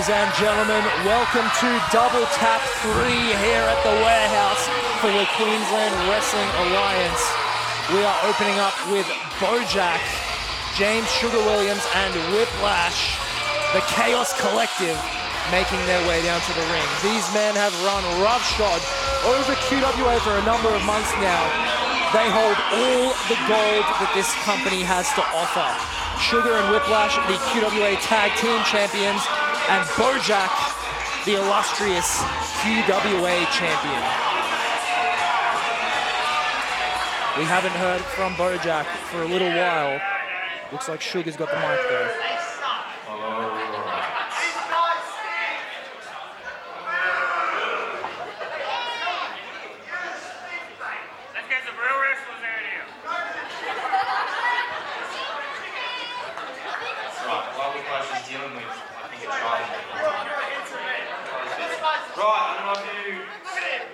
Ladies and gentlemen, welcome to Double Tap 3 here at the warehouse for the Queensland Wrestling Alliance. We are opening up with Bojack, James Sugar Williams, and Whiplash, the Chaos Collective, making their way down to the ring. These men have run roughshod over QWA for a number of months now. They hold all the gold that this company has to offer. Sugar and Whiplash, the QWA Tag Team Champions, and Bojack, the illustrious QWA Champion. We haven't heard from Bojack for a little while. Looks like Sugar's got the mic though.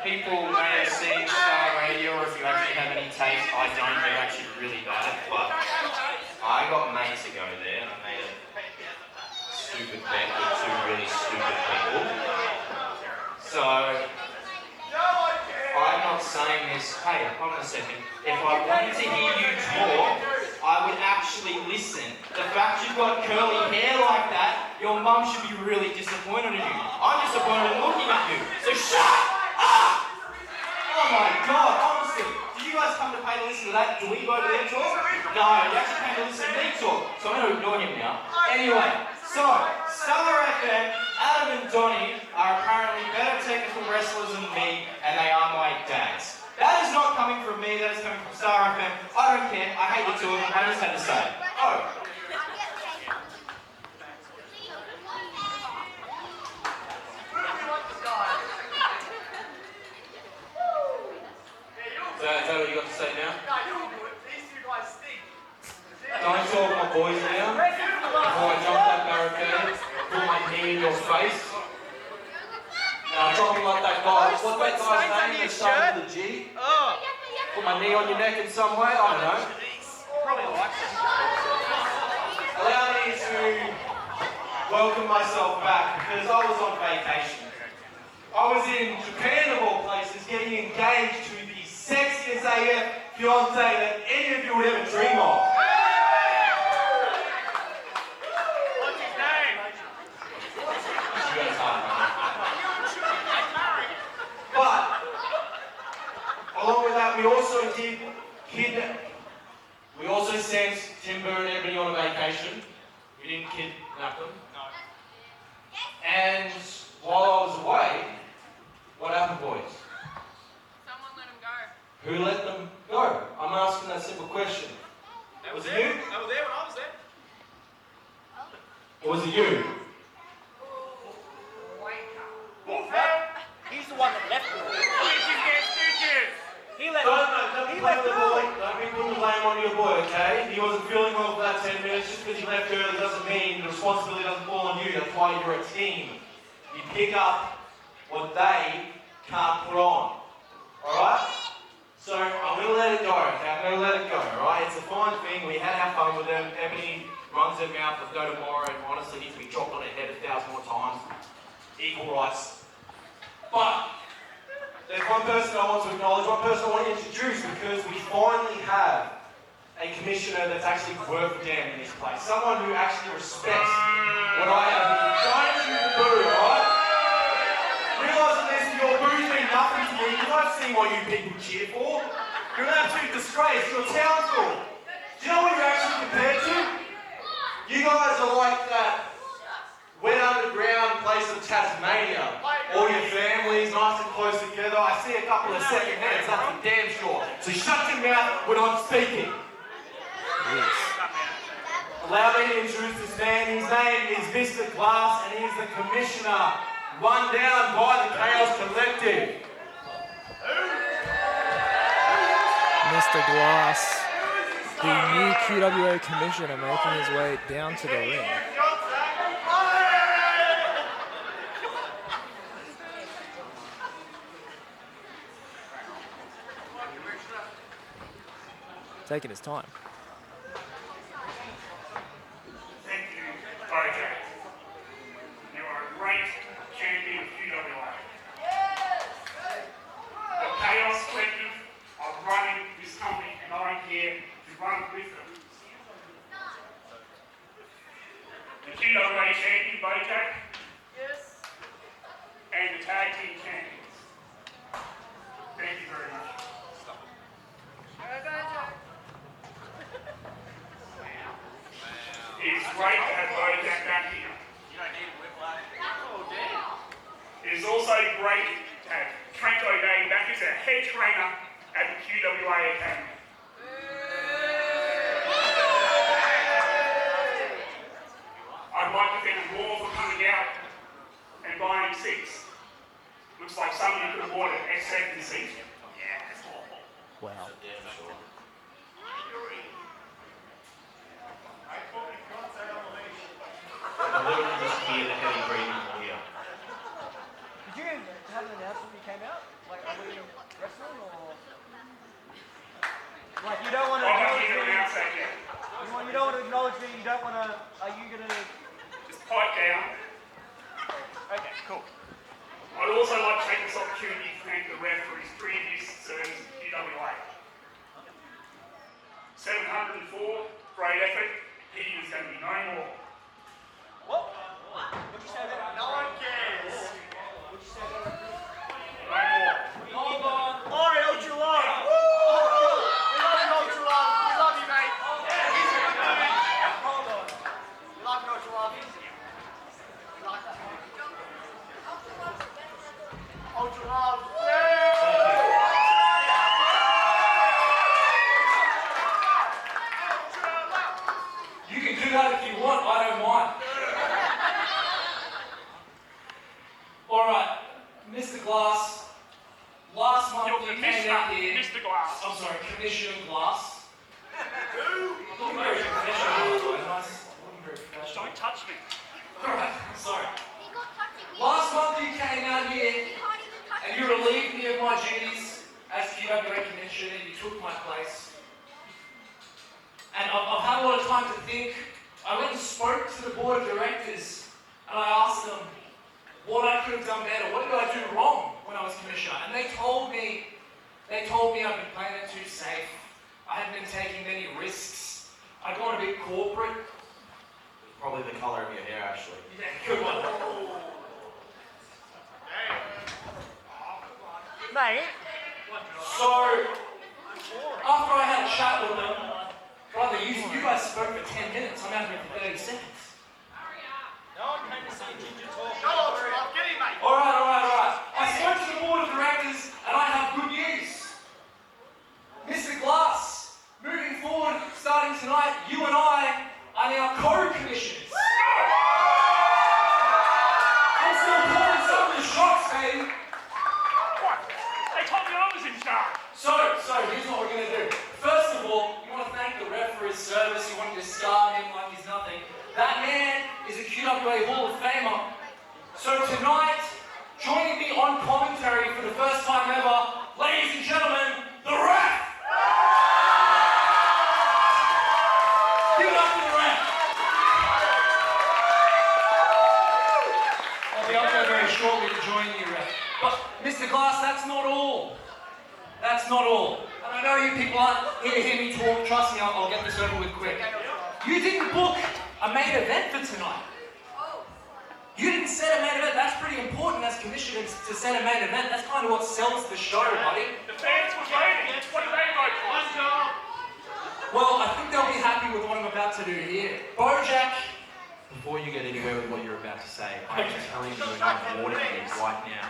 People may have seen Star Radio, or if you actually have any taste, I don't, they're actually really bad, but I got mates to go there and I made a stupid bet with two really stupid people. So, I'm not saying this, hey, hold on a second, if I wanted to hear you talk, I would actually listen. The fact you've got curly hair like that, your mum should be really disappointed in you. I'm disappointed in looking at you, so shut up! Oh my God, honestly, did you guys come to pay to listen to that dweebo to their talk? No, you actually came to listen to me talk, so I'm going to ignore him now. Anyway, so, Star FM, Adam and Donnie are apparently better technical wrestlers than me, and they are my dads. That is not coming from me, that is coming from Star FM. I don't care, I hate the two of them, I just had to say it. Oh. Is that what you got to say now? No, you're good. These two guys stink. Don't talk my boys now. Before I jump that barricade, put my knee in your face. Now, drop me like that guy. What's that guy's name that started with a G? Oh. Put my knee on your neck in some way? I don't know. Probably likes it. Allow me to welcome myself back because I was on vacation. I was in Japan of all places getting engaged to the sexiest AF fiance that any of you would ever dream of. What's his name? But, along with that, we also did kidnap. We also sent Timber and Ebony on a vacation. We didn't kidnap them. No. And while I was away, what happened, boys? Who let them go? I'm asking that simple question. Was it you? They were there when I was there. Or was it you? He's the one that left me. He left Don't be putting the blame on your boy, okay? He wasn't feeling well for that 10 minutes. Just because he left early doesn't mean the responsibility doesn't fall on you. That's why you're a team. You pick up what they can't put on. Alright? So, I'm going to let it go, okay? I'm going to let it go, alright? It's a fine thing. We had our fun with them. Ebony runs her mouth, let's go tomorrow, and honestly needs to be chopped on her head 1,000 more times. Equal rights. But, there's one person I want to acknowledge, one person I want to introduce, because we finally have a commissioner that's actually worth a damn in this place. Someone who actually respects what I have. Don't you boo, alright? Realising this, your boos mean nothing to me. You don't see what you people cheer for. You're an absolute disgrace. You're Townsville. Do you know what you're actually compared to? You guys are like that wet underground place of Tasmania. All your families nice and close together. I see a couple of second hands, that's for damn sure. So shut your mouth when I'm speaking. Yes. Allow me to introduce this man. His name is Mr. Glass, and he's the commissioner. Run down by the Chaos Collective. Mr. Glass, the new QWA commissioner, making his way down to the ring. Taking his time. Thank you, Bojack. You are a great great to have Bojack back here. You don't need a Whiplash. Oh, damn. It is also great to have Trent back as a head trainer at the QWA Academy. I'd like to thank you all for coming out and buying seats. Looks like some of you could have bought an S7 seat. Yeah, that's awful. Wow. Damn sure. I'm literally just hear the heavy breathing here. Did you have an announcement when you came out? Like, are we wrestling or? Like, you don't want to. I'm not here to announce that yet. You don't want to acknowledge me. You don't want to. Are you gonna? Just pipe down. Okay, cool. I'd also like to take this opportunity to thank the ref for his previous service at QWA. 704, great effort. He is going to be no more. What? What'd you say about that? No one cares. What'd you say about that? No more. Hold on. Alright, UltraLove. Woo! We love you, UltraLove. We love you, mate. Hold on. We love you, UltraLove. We like that. UltraLove. You can do that if you want, I don't mind. Alright, Mr. Glass, last month you came out here. Mr. Glass. I'm sorry, Commissioner Glass. Looking very professional. Nice. Looking very professional. Don't touch me. Alright, I'm sorry. Last month you came out here and you relieved me of my duties as QWA Commissioner. You took my place. And I've had a lot of time to think. I went and spoke to the board of directors and I asked them what I could have done better. What did I do wrong when I was commissioner? And they told me I've been playing it too safe. I hadn't been taking many risks. I'd gone a bit corporate. Probably the colour of your hair, actually. Yeah, good one. Mate. So, after I had a chat with them, brother, you guys spoke for 10 minutes. I'm out here for 30 seconds. No one came to see Ginger talk. Go on, Trent. Get him, mate. Alright. I spoke to the board of directors and I have good news. Mr. Glass, moving forward, starting tonight, you and I are now co-commissioners. I'm still calling some of the shots, baby. What? They told me I was in charge. So here's what we're going to do. First of all, you want to thank the ref for his service. You want to discard him like he's nothing. That man is a QWA Hall of Famer. So tonight, joining me on commentary for the first time ever, ladies and gentlemen, the ref! Give it up for the ref! I'll be up there very shortly to join you, ref. But, Mr. Glass, that's not all. That's not all. And I know you people aren't here to hear me talk. Trust me, I'll get this over with quick. You didn't book a main event for tonight. You didn't set a main event. That's pretty important as commissioners to set a main event. That's kind of what sells the show, buddy. The fans were voting. What did they vote for? Well, I think they'll be happy with what I'm about to do here. Bojack. Before you get anywhere with what you're about to say, I'm telling you and I'm warning you right now.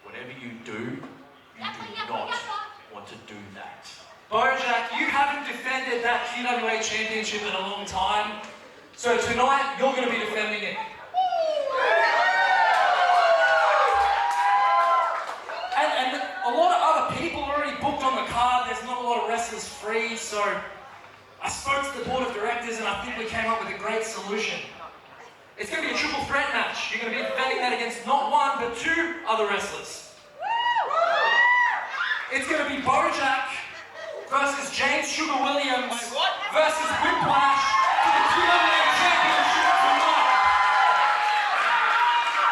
Whatever you do not want to do that. Bojack, you haven't defended that QWA championship in a long time. So tonight, you're going to be defending it. And a lot of other people are already booked on the card. There's not a lot of wrestlers free, so I spoke to the board of directors and I think we came up with a great solution. It's going to be a triple threat match. You're going to be defending that against not one, but two other wrestlers. It's going to be Bojack versus James Sugar Williams versus Whiplash for the QWA Championship tonight.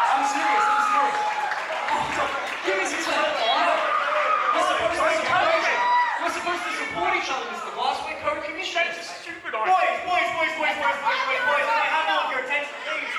I'm serious. Give me some time. We're supposed to support each other, Mr. Glass. We're co-commissioners. That's a stupid idea. Boys, I have all of your attention, please.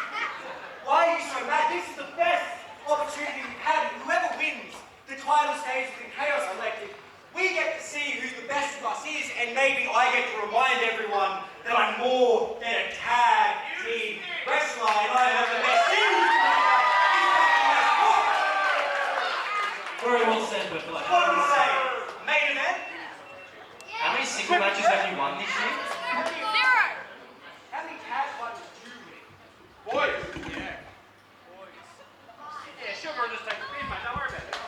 Why are you so mad? This is the best opportunity we've had. Whoever wins the title stage of the Chaos Collective, we get to see who the best of us is, and maybe I get to remind everyone that I'm more than a tag team wrestler, and I have the best series player in this sport. Very well said, Whiplash. What do we say? Main event? How many single matches have you won this year? 0. How many tag ones do you win? Boys. Yeah. Yeah, sugar just take the pin, mate. Don't worry about it.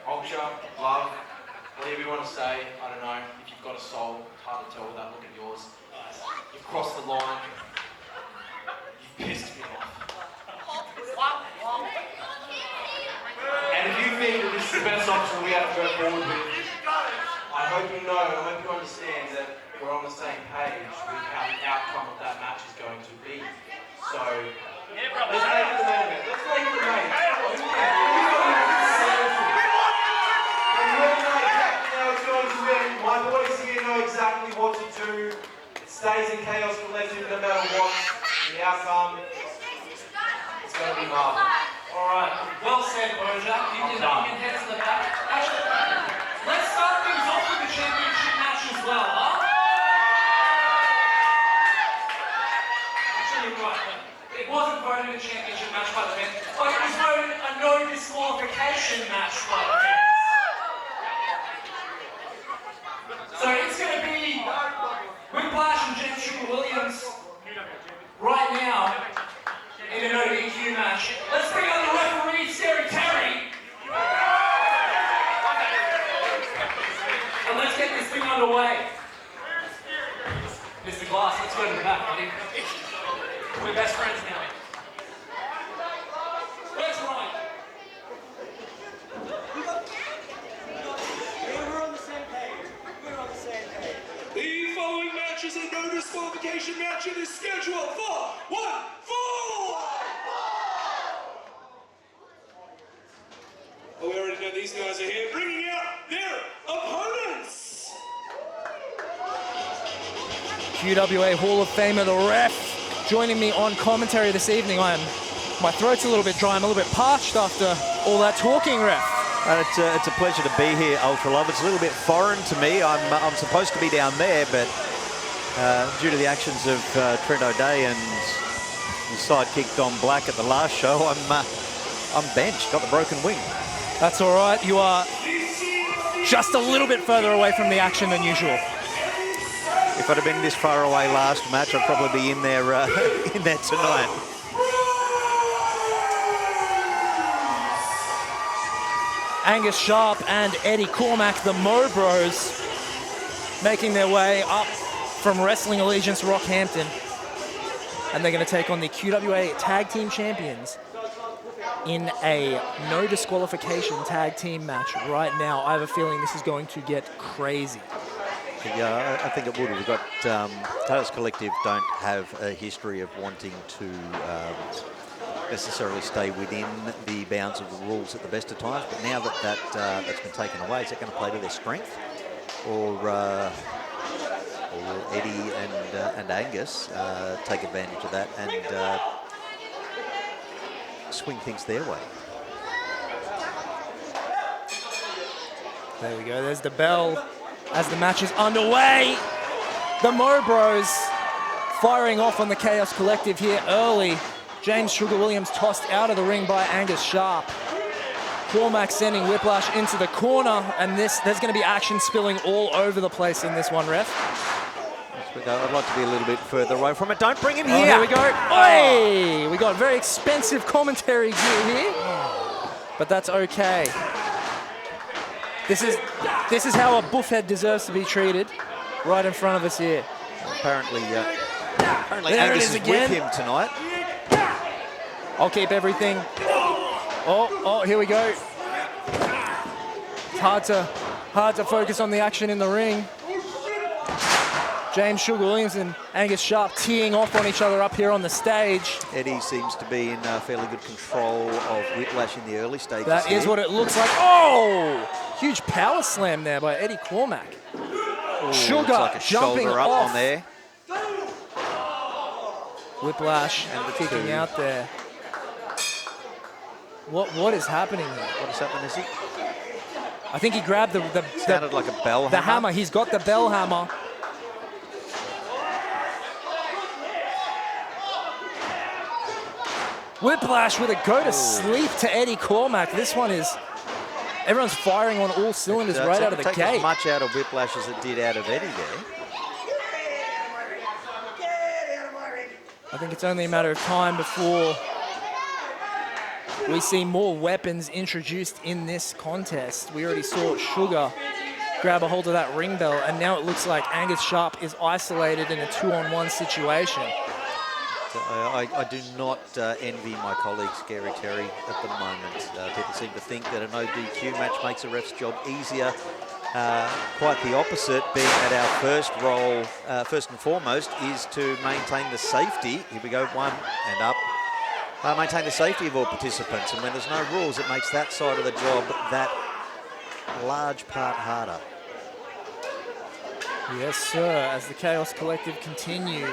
Ultra, love, whatever you want to say. I don't know. If you've got a soul, it's hard to tell with that look at yours. You've crossed the line. You've pissed me off. And if you think that this is the best option we have to go forward with, I hope you know, I hope you understand that we're on the same page with how the outcome of that match is going to be. So, let's make it the main event. Let's make it the main My boys here know exactly what to do. It stays in Chaos Collective no matter what. The outcome, it's going to be marvelous. Alright, well said, Bojack. You can head to the back. Actually, let's start things off with the championship match as well, huh? Actually, you're right. It wasn't voted a championship match by the men, but it was voted a no disqualification match by the men. So it's going to be Whiplash and James Sugar Williams right now in an ODQ match. Let's bring on the referee, Scary Terry. And let's get this thing underway. Mr. Glass, let's go to the back, buddy. We're best friends now. Where's Ryan? We're on the same page. We're on the same page. The following match is a no disqualification match and is scheduled for 1 fall! Oh, we already know these guys are here, bringing out their opponents! QWA Hall of Famer, the ref, joining me on commentary this evening. My throat's a little bit dry, I'm a little bit parched after all that talking, ref. It's a pleasure to be here, UltraLove. It's a little bit foreign to me. I'm supposed to be down there, but due to the actions of Trent O'Day and his sidekick Dom Black at the last show, I'm benched, got the broken wing. That's all right. You are just a little bit further away from the action than usual. If I'd have been this far away last match, I'd probably be in there in there tonight. Angus Sharp and Eddie Cormack, the Mo Bros, making their way up from Wrestling Allegiance Rockhampton. And they're going to take on the QWA Tag Team Champions in a no disqualification tag team match right now. I have a feeling this is going to get crazy. Yeah, I think it would. We've got Tylors Collective don't have a history of wanting to necessarily stay within the bounds of the rules at the best of times, but now that that's been taken away, is that going to play to their strength, or Eddie and Angus take advantage of that and swing things their way? There we go. There's the bell as the match is underway. The Mo Bros firing off on the Chaos Collective here early. James Sugar Williams tossed out of the ring by Angus Sharp. Cormac sending Whiplash into the corner, and there's going to be action spilling all over the place in this one, ref. I'd like to be a little bit further away from it. Don't bring him Oh, here. here we go. Oi! We got very expensive commentary gear here, but that's okay. This is how a buffhead deserves to be treated, right in front of us here. Apparently There Angus it is is again. with him tonight. I'll keep everything. Oh, here we go. It's hard to focus on the action in the ring. James Sugar Williams and Angus Sharp teeing off on each other up here on the stage. Eddie seems to be in fairly good control of Whiplash in the early stages. That is what it looks like. Oh! Huge power slam there by Eddie Cormack. Ooh, Sugar looks like a jumping shoulder up off. on there. Whiplash and kicking out there. What is happening here? What is happening? Is he? I think he grabbed Sounded like a bell the hammer. He's got the bell hammer. Whiplash with a go to sleep to Eddie Cormack. This one is, everyone's firing on all cylinders right out of the take gate. as much out of Whiplash as it did out of Eddie there. I think it's only a matter of time before we see more weapons introduced in this contest. We already saw Sugar grab a hold of that ring bell, and now it looks like Angus Sharp is isolated in a 2-on-1 situation. So I do not envy my colleague Scary Terry at the moment. People seem to think that a no DQ match makes a ref's job easier. Quite the opposite, being that our first role, first and foremost, is to maintain the safety. Here we go, one and up. Maintain the safety of all participants, and when there's no rules, it makes that side of the job that large part harder. Yes, sir, as the Chaos Collective continue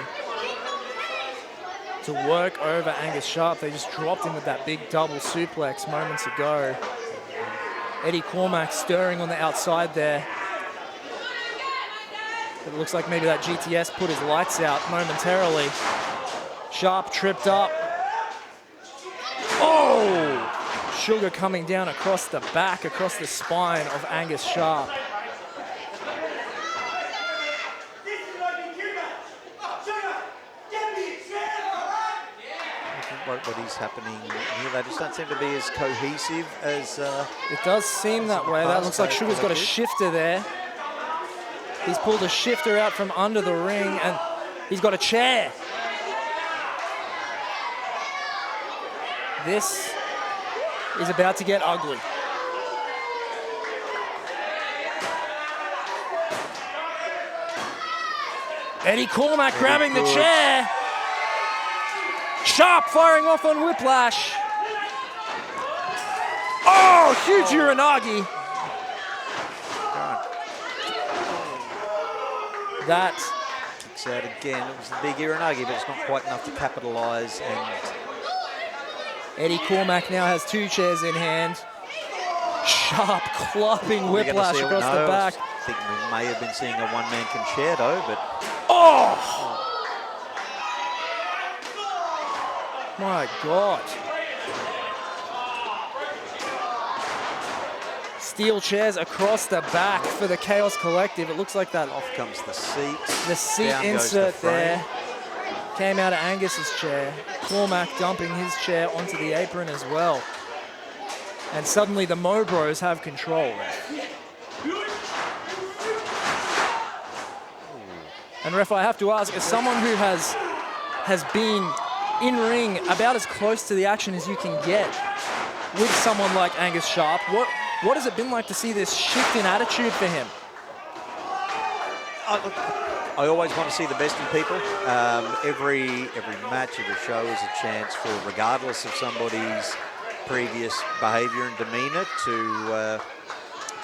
to work over Angus Sharp. They just dropped him with that big double suplex moments ago. Eddie Cormack stirring on the outside there. It looks like maybe that GTS put his lights out momentarily. Sharp tripped up. Oh! Sugar coming down across the back, across the spine of Angus Sharp. What is happening here, they just don't seem to be as cohesive as... It does seem that way. That looks like Sugar's got a shifter there. He's pulled a shifter out from under the ring, and he's got a chair. This is about to get ugly. Eddie Cormack grabbing the chair. Sharp firing off on Whiplash. Oh, huge Uranagi. That kicks out again. It was the big Uranagi, but it's not quite enough to capitalise. And Eddie Cormack now has two chairs in hand. Sharp clubbing Whiplash across the back. I think we may have been seeing a one-man concerto, but... Oh! My God. Steel chairs across the back for the Chaos Collective. It looks like that. Off comes the seat. The seat Down insert there came out of Angus's chair. Cormac dumping his chair onto the apron as well. And suddenly the Mo Bros have control. And ref, I have to ask, as someone who has been in ring about as close to the action as you can get with someone like Angus Sharp, what has it been like to see this shift in attitude for him? I always want to see the best in people. Every match, every show is a chance for, regardless of somebody's previous behaviour and demeanour, to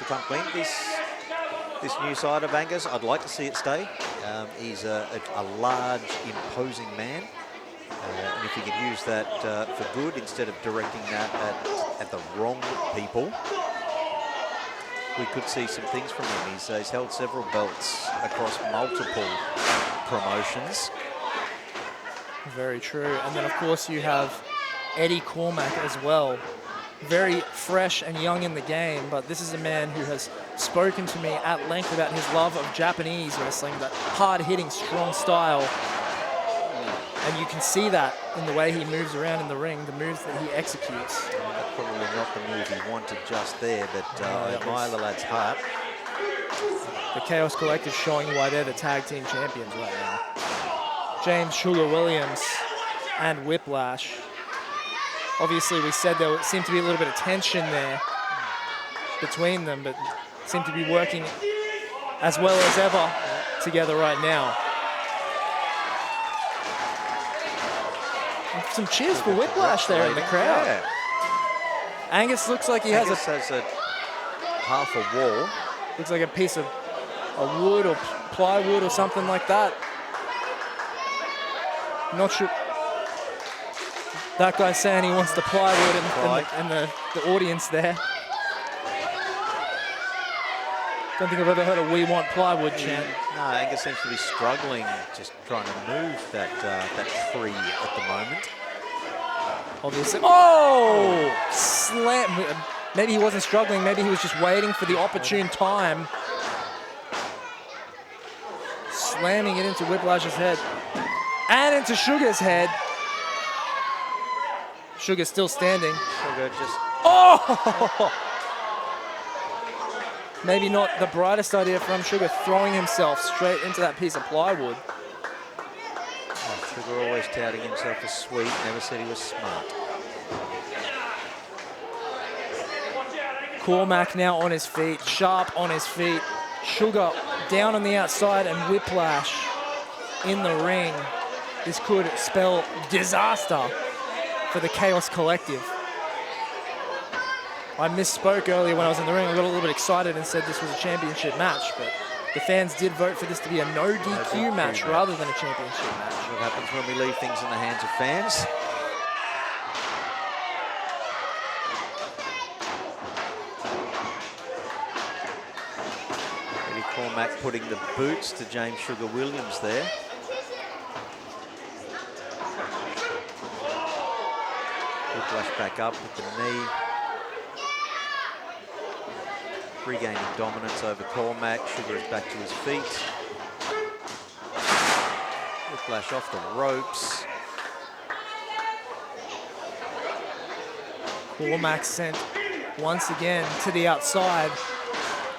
come clean. This new side of Angus, I'd like to see it stay. He's a large, imposing man. And if he could use that for good instead of directing that at the wrong people, we could see some things from him. He's held several belts across multiple promotions. Very true. And then, of course, you have Eddie Cormack as well. Very fresh and young in the game, but this is a man who has spoken to me at length about his love of Japanese wrestling, that hard-hitting, strong style. And you can see that in the way he moves around in the ring, the moves that he executes. That's probably not the move he wanted just there, but I admire the lad's heart. The Chaos Collective showing why they're the tag team champions right now. James Sugar Williams and Whiplash. Obviously, we said there seemed to be a little bit of tension there between them, but seem to be working as well as ever together right now. Some cheers for Whiplash there in the crowd. Yeah. Angus looks like he has a half a wall. Looks like a piece of wood or plywood or something like that. Not sure. That guy's saying he wants the plywood in the audience there. Don't think I've ever heard a "We want plywood" chant. No, Angus seems to be struggling, just trying to move that tree at the moment. Obviously. Oh! Slam. Maybe he wasn't struggling. Maybe he was just waiting for the opportune time. Slamming it into Whiplash's head. And into Sugar's head. Sugar's still standing. Sugar just... Oh! Maybe not the brightest idea from Sugar, throwing himself straight into that piece of plywood. Oh, Sugar always touting himself as sweet, never said he was smart. Cormac now on his feet, Sharp on his feet. Sugar down on the outside and Whiplash in the ring. This could spell disaster for the Chaos Collective. I misspoke earlier when I was in the ring. I got a little bit excited and said this was a championship match, but the fans did vote for this to be a no DQ match rather than a championship match. What happens when we leave things in the hands of fans? Eddie Cormac putting the boots to James Sugar Williams there. Whiplash back up with the knee. Regaining dominance over Cormac. Sugar is back to his feet. Whiplash off the ropes. Cormac sent once again to the outside.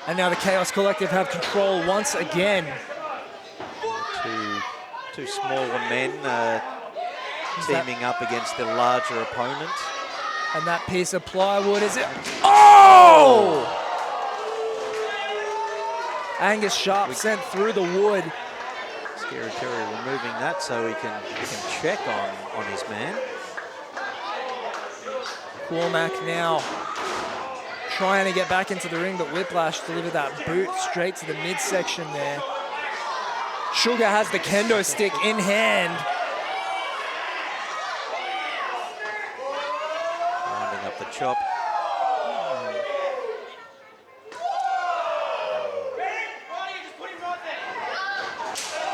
And now the Chaos Collective have control once again. Two smaller men teaming up against the larger opponent. And that piece of plywood is it. Oh! Angus Sharp sent through the wood. Scary Terry removing that so he can check on his man. Cormac now trying to get back into the ring, but Whiplash delivered that boot straight to the midsection there. Sugar has the kendo stick in hand. Winding up the chop.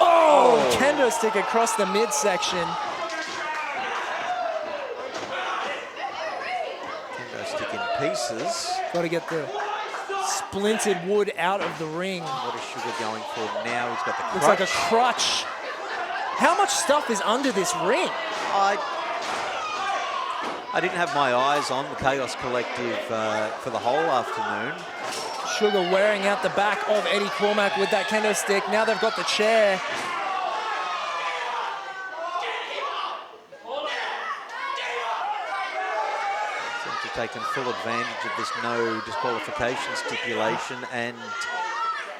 Oh, kendo stick across the midsection. Kendo stick in pieces. Got to get the splintered wood out of the ring. What is Sugar going for now? He's got the crutch. Looks like a crutch. How much stuff is under this ring? I didn't have my eyes on the Chaos Collective for the whole afternoon. Sugar wearing out the back of Eddie Cormac with that kendo stick. Now they've got the chair. Seems to have taken full advantage of this no disqualification stipulation and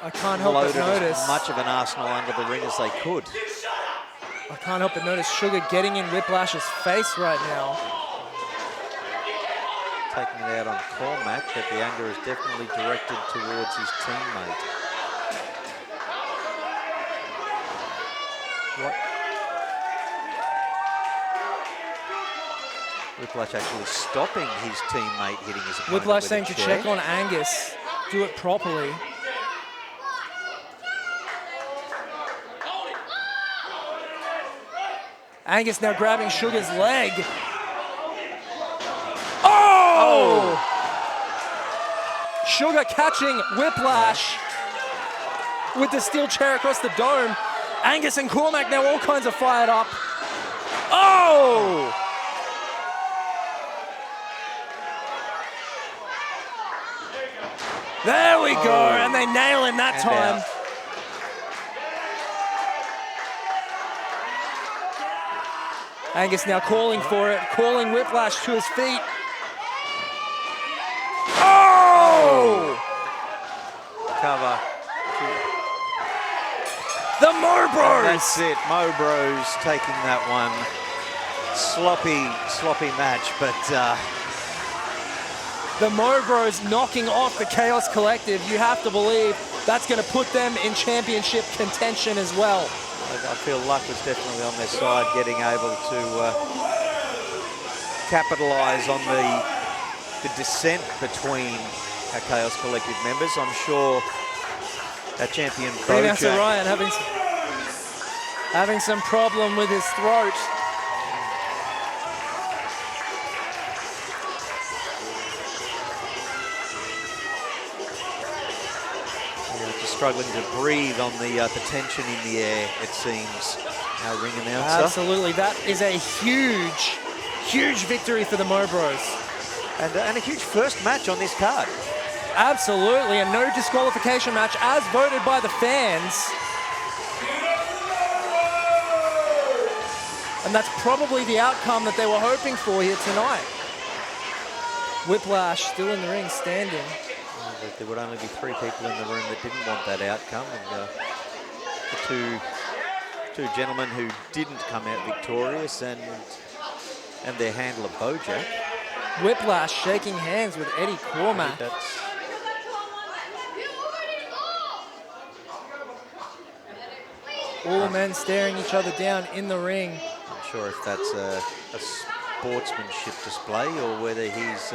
I can't help but loaded notice. as much of an arsenal under the ring as they could. I can't help but notice Sugar getting in Whiplash's face right now. Taking it out on Cormac, but the anger is definitely directed towards his teammate. What? Whiplash actually stopping his teammate hitting his opponent. Whiplash with saying a to chair. check on Angus, do it properly. Angus now grabbing Sugar's leg. Oh! Sugar catching Whiplash with the steel chair across the dome. Angus and Cormac now all kinds of fired up. Oh! There we go, and they nail him that time. Out. Angus now calling for it, calling Whiplash to his feet. Oh! Cover. The Mo Bros! That's it. Mo Bros taking that one. Sloppy match, but The Mo Bros knocking off the Chaos Collective. You have to believe that's going to put them in championship contention as well. I feel luck was definitely on their side, getting able to capitalise on the dissent between our Chaos Collective members. I'm sure our champion Greenhouse Bojack, Ryan having some problem with his throat. Just struggling to breathe on the tension in the air, it seems, our ring announcer. Absolutely. That is a huge, huge victory for the Mobros. And a huge first match on this card. Absolutely, a no disqualification match as voted by the fans. And that's probably the outcome that they were hoping for here tonight. Whiplash still in the ring, standing. There would only be 3 people in the room that didn't want that outcome. And the two gentlemen who didn't come out victorious, and their handler Bojack. Whiplash shaking hands with Eddie Cormack. All men staring each other down in the ring. Not sure if that's a sportsmanship display or whether he's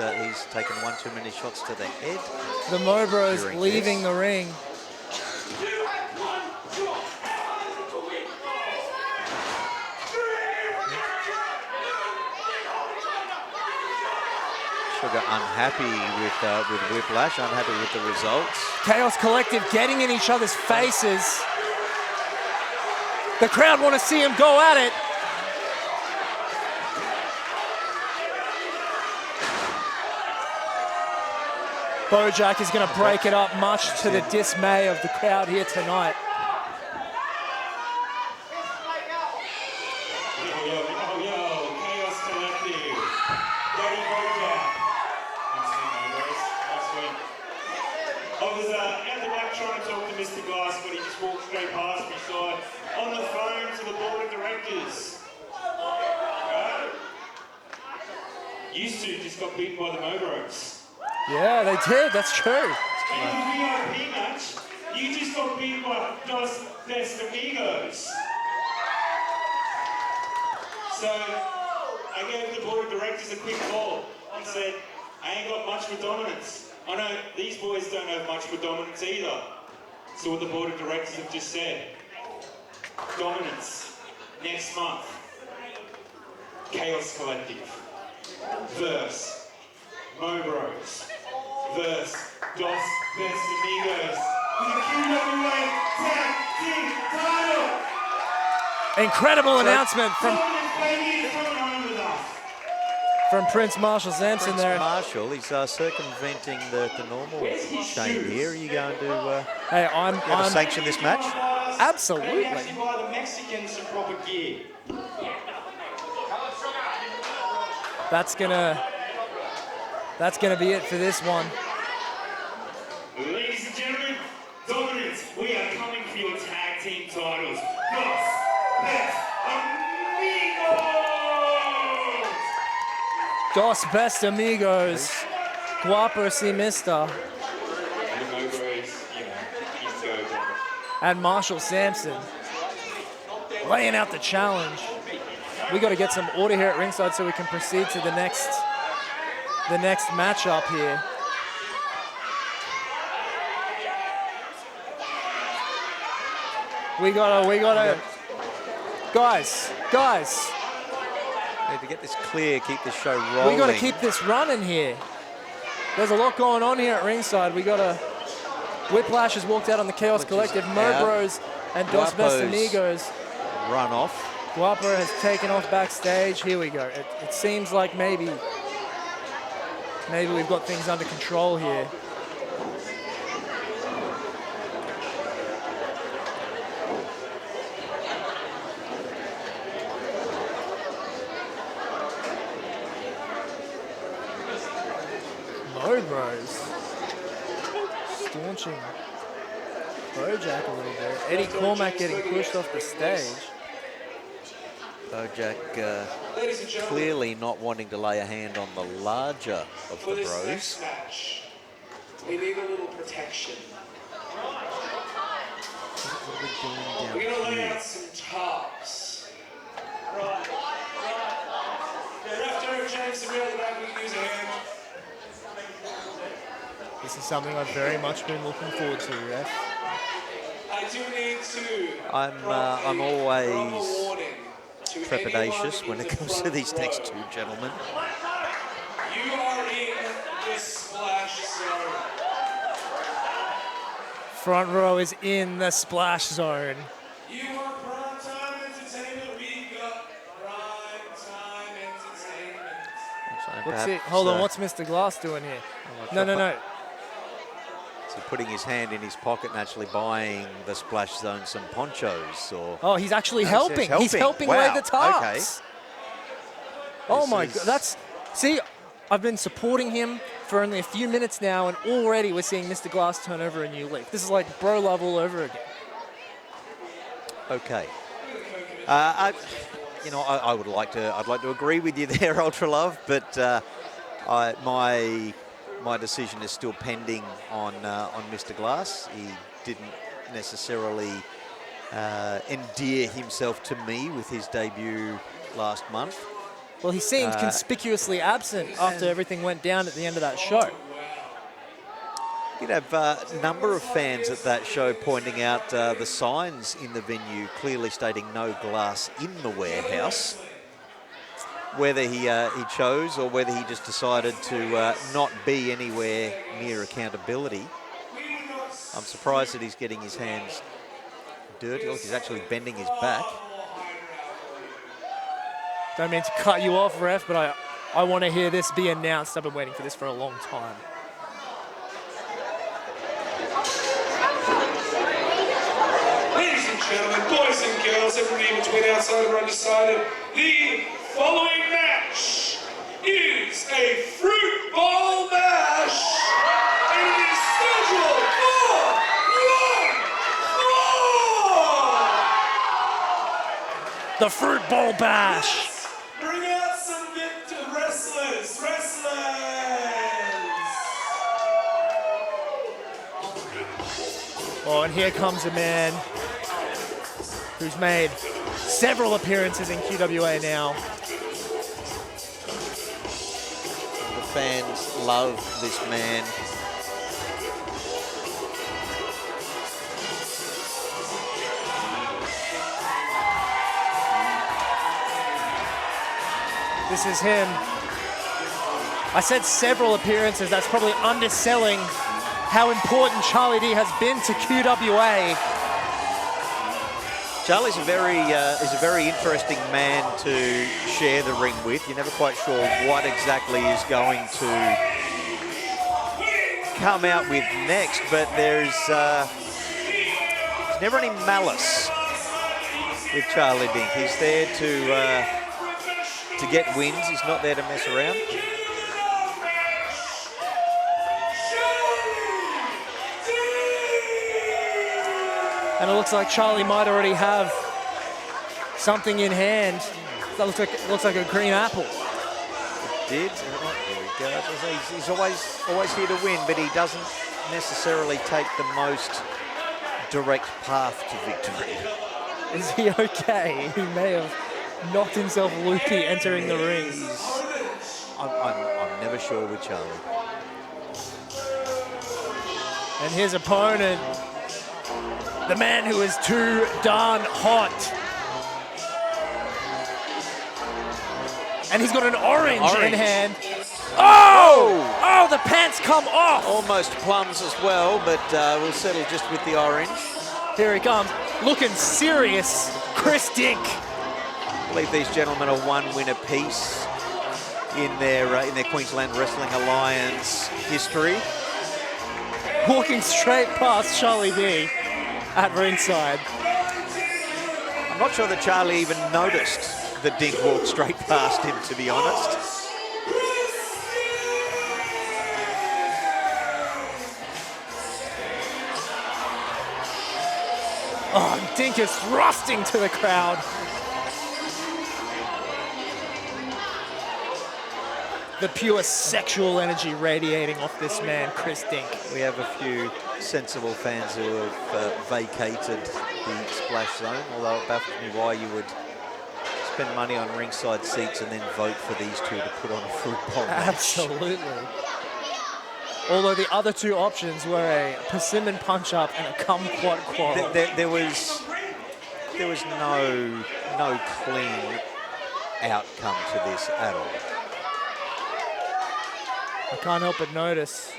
taken one too many shots to the head. The Mobros leaving the ring. Sugar unhappy with Whiplash, unhappy with the results. Chaos Collective getting in each other's faces. The crowd want to see him go at it. Bojack is going to break it up, much to the dismay of the crowd here tonight. Chaos Collective. Daddy Bojack. Nice win. I was at the back trying to talk to Mr. Glass, but he just walked straight past me, so I'm on the phone to the board of directors. Used to just got beaten by the Mobros. Yeah, they did. That's true. In the VIP match, you just got beaten by Dos Best Amigos. So I gave the board of directors a quick call and said, I ain't got much for dominance. I know these boys don't have much for dominance either. So what the board of directors have just said, dominance next month. Chaos Collective versus Mobros versus Dos Best Amigos for the QWA Tag Team title. Incredible announcement from Prince Marshall Sampson there. Marshall, he's circumventing the normal chain here. Are you going to Hey, I'm sanction this match? Absolutely. Actually buy the Mexicans some proper gear. That's gonna be it for this one. Ladies and gentlemen, Dominance, we are coming for your tag team titles. Dos Best Amigos! Dos Best Amigos. Guapo si mister. And the Mobros, he's the go. And Marshall Sampson laying out the challenge. We got to get some order here at ringside so we can proceed to the next matchup here. We gotta, guys. Need to get this clear, keep this show rolling. We gotta keep this running here. There's a lot going on here at ringside. Whiplash has walked out on the Chaos Collective. Mobros and Dos Best Amigos run off. Guapo has taken off backstage. Here we go. It seems like maybe we've got things under control here. Mobros staunching Bojack a little bit. Eddie Cormack getting pushed off the stage. Bojack clearly not wanting to lay a hand on the larger of the bros. Next match, we need a little protection. What are we doing down We're going to lay here? out some tarps. Right. Ref Derek James, the real back, we can use a hand. This is something I've very much been looking forward to, Ref. I do need to. I'm always warning to trepidatious anyone when it in the comes to front these row. next two gentlemen. You are in the splash zone. Front row is in the splash zone. You want prime time entertainment? We got prime time entertainment. What's it? Hold on, what's Mr. Glass doing here? No. Is he putting his hand in his pocket and actually buying the splash zone some ponchos? Or Oh, he's actually helping. He's helping Wow. lay the tarps. Okay. Oh This my is- God, that's... See, I've been supporting him for only a few minutes now, and already we're seeing Mr. Glass turn over a new leaf. This is like bro love all over again. Okay. I would like to. I'd like to agree with you there, UltraLove, but my decision is still pending on Mr. Glass. He didn't necessarily endear himself to me with his debut last month. Well, he seemed conspicuously absent after everything went down at the end of that show. You'd have a number of fans at that show pointing out the signs in the venue clearly stating no glass in the warehouse. Whether he chose or whether he just decided to not be anywhere near accountability. I'm surprised that he's getting his hands dirty. Look, he's actually bending his back. Don't mean to cut you off, ref, but I want to hear this be announced. I've been waiting for this for a long time. Ladies and gentlemen, boys and girls, everybody in between outside and undecided, the following match is a fruit bowl mash, and it is scheduled for one, The Fruit Bowl Bash. Bring out some victim wrestlers. Oh, and here comes a man who's made several appearances in QWA now. The fans love this man. This is him. I said several appearances. That's probably underselling how important Charlie D has been to QWA. Charlie's a very interesting man to share the ring with. You're never quite sure what exactly is going to come out with next, but there's never any malice with Charlie Dink. He's there to get wins. He's not there to mess around. And it looks like Charlie might already have something in hand. That looks like a green apple. Did. There we go. He's always here to win, but he doesn't necessarily take the most direct path to victory. Is he okay? He may have knocked himself loopy entering the ring. I'm never sure with Charlie. And his opponent, the man who is too darn hot. And he's got an orange in hand. Oh! Oh, the pants come off! Almost plums as well, but we'll settle just with the orange. Here he comes, looking serious, Chris Dink. I believe these gentlemen are one win apiece in their Queensland Wrestling Alliance history. Walking straight past Charlie D at ringside. I'm not sure that Charlie even noticed that Dink walked straight past him, to be honest. Oh, Dink is thrusting to the crowd. The pure sexual energy radiating off this man, Chris Dink. We have a few sensible fans who have vacated the splash zone, although it baffles me why you would spend money on ringside seats and then vote for these two to put on a fruit bowl match. Absolutely. Although the other two options were a persimmon punch-up and a kumquat quarrel. There was no clean outcome to this at all. I can't help but notice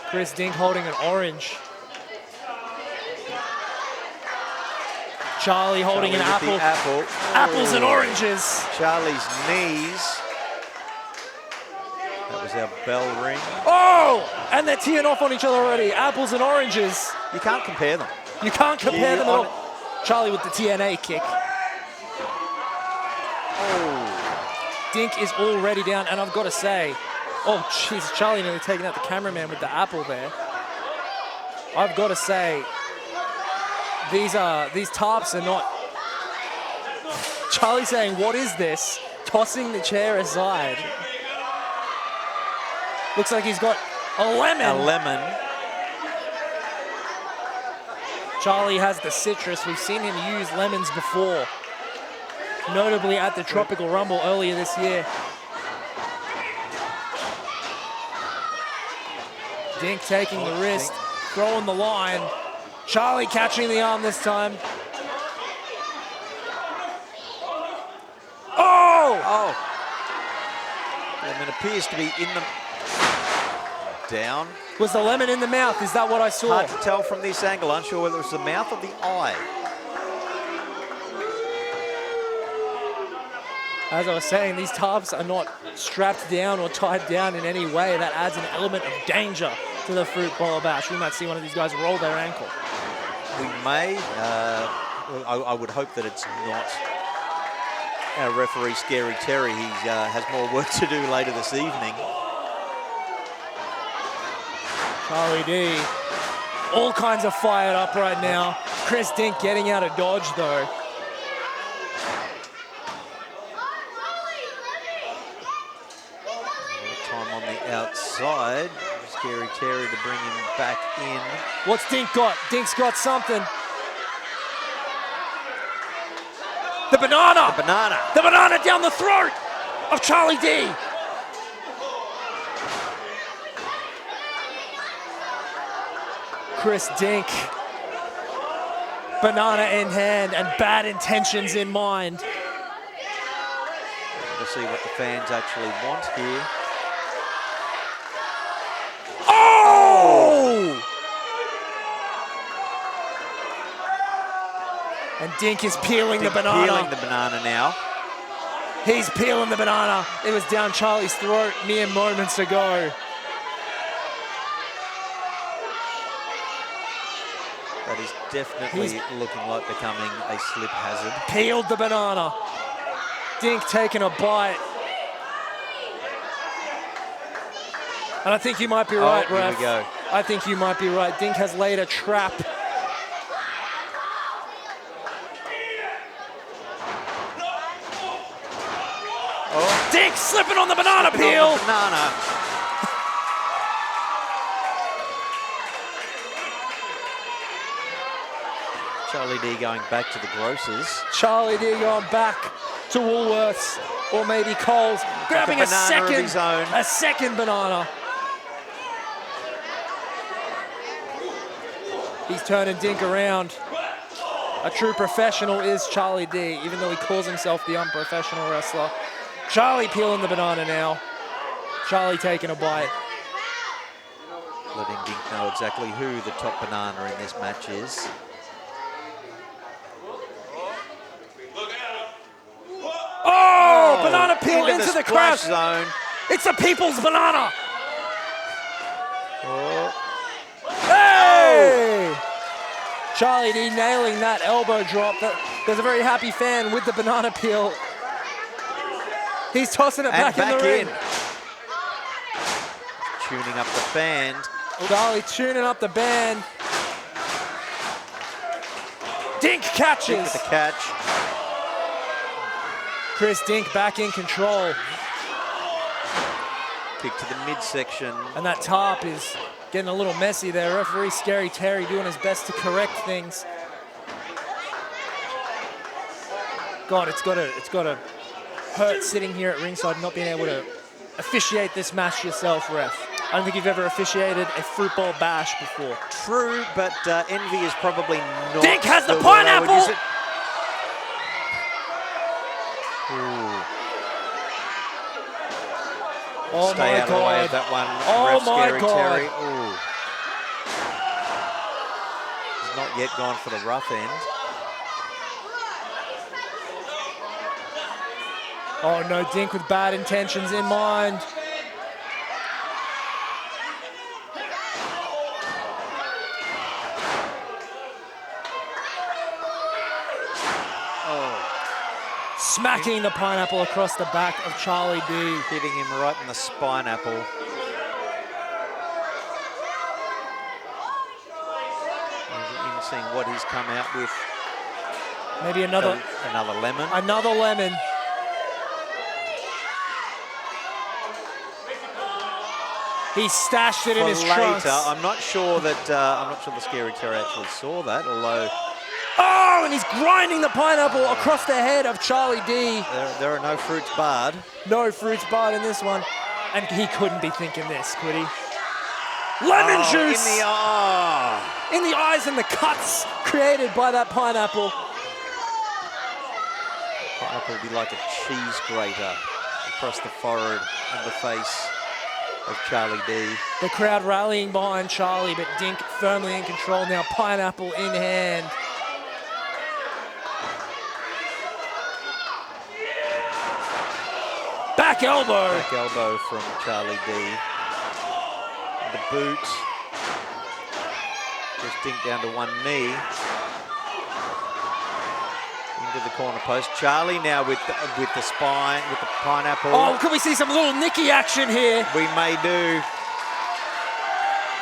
Chris Dink holding an orange. Charlie holding an apple. Apple. Apples and Ooh. oranges. Charlie's knees. That was our bell ring. Oh! And they're teeing off on each other already. Apples and oranges. You can't compare them. You can't compare them at all. Charlie with the TNA kick. Oh. Dink is already down, and I've got to say, oh, jeez, Charlie nearly taking out the cameraman with the apple there. I've got to say, these tarps are not... Charlie saying, what is this? Tossing the chair aside. Looks like he's got a lemon. A lemon. Charlie has the citrus. We've seen him use lemons before, notably at the Tropical Rumble earlier this year. Dink taking the wrist, throwing the line. Charlie catching the arm this time. Oh! Oh. Lemon appears to be in the... Down. Was the lemon in the mouth? Is that what I saw? Hard to tell from this angle. Unsure whether it was the mouth or the eye. As I was saying, these tarps are not strapped down or tied down in any way. That adds an element of danger to the fruit bowl bash. We might see one of these guys roll their ankle. We may. I would hope that it's not. Our referee, Scary Terry, he has more work to do later this evening. Charlie D, all kinds of fired up right now. Chris Dink getting out of dodge though. Time on the outside. Scary Terry to bring him back in. What's Dink got? Dink's got something. The banana! The banana. The banana down the throat of Charlie D. Chris Dink, banana in hand and bad intentions in mind. We'll see what the fans actually want here. Oh! And Dink is peeling the banana. Peeling the banana now. He's peeling the banana. It was down Charlie's throat mere moments ago. That is definitely looking like becoming a slip hazard. Peeled the banana. Dink taking a bite. And I think you might be right, here ref. we go. I think you might be right. Dink has laid a trap. Oh. Dink slipping on the banana Slipping peel. on the banana. Charlie D going back to the grocers. Charlie D going back to Woolworths or maybe Coles, grabbing a second banana. He's turning Dink around. A true professional is Charlie D, even though he calls himself the unprofessional wrestler. Charlie peeling the banana now. Charlie taking a bite. Letting Dink know exactly who the top banana in this match is. Oh, banana peel into the splash crowd. zone. It's a people's banana. Oh. Hey! Charlie D nailing that elbow drop. There's a very happy fan with the banana peel. He's tossing it back in the ring. Tuning up the band. Charlie tuning up the band. Dink catches. Dink with the catch. Chris Dink back in control. Kick to the midsection. And that top is getting a little messy there. Referee Scary Terry doing his best to correct things. God, it's gotta hurt sitting here at ringside and not being able to officiate this match yourself, ref. I don't think you've ever officiated a fruit bowl bash before. True, but envy is probably not. Dink has the word I would pineapple! use it. Ooh. Oh Stay my out of the way God. of that one. Oh Ref my Scary God. Terry. Ooh. He's not yet gone for the rough end. Oh no, Dink with bad intentions in mind. Smacking the pineapple across the back of Charlie D. Hitting him right in the spine apple. Even seeing what he's come out with. Maybe another lemon. Another lemon. He stashed it in his trunks. I'm not sure that the Scary Terror actually saw that, although. Oh, and he's grinding the pineapple across the head of Charlie D. There are no fruits barred. No fruits barred in this one. And he couldn't be thinking this, could he? Lemon juice! In the eyes and the cuts created by that pineapple. Pineapple will be like a cheese grater across the forehead and the face of Charlie D. The crowd rallying behind Charlie, but Dink firmly in control now, pineapple in hand. Back elbow. Back elbow from Charlie D. The boot. Just Dink down to one knee. Into the corner post. Charlie now with the spine, with the pineapple. Oh, can we see some little Nicky action here? We may do.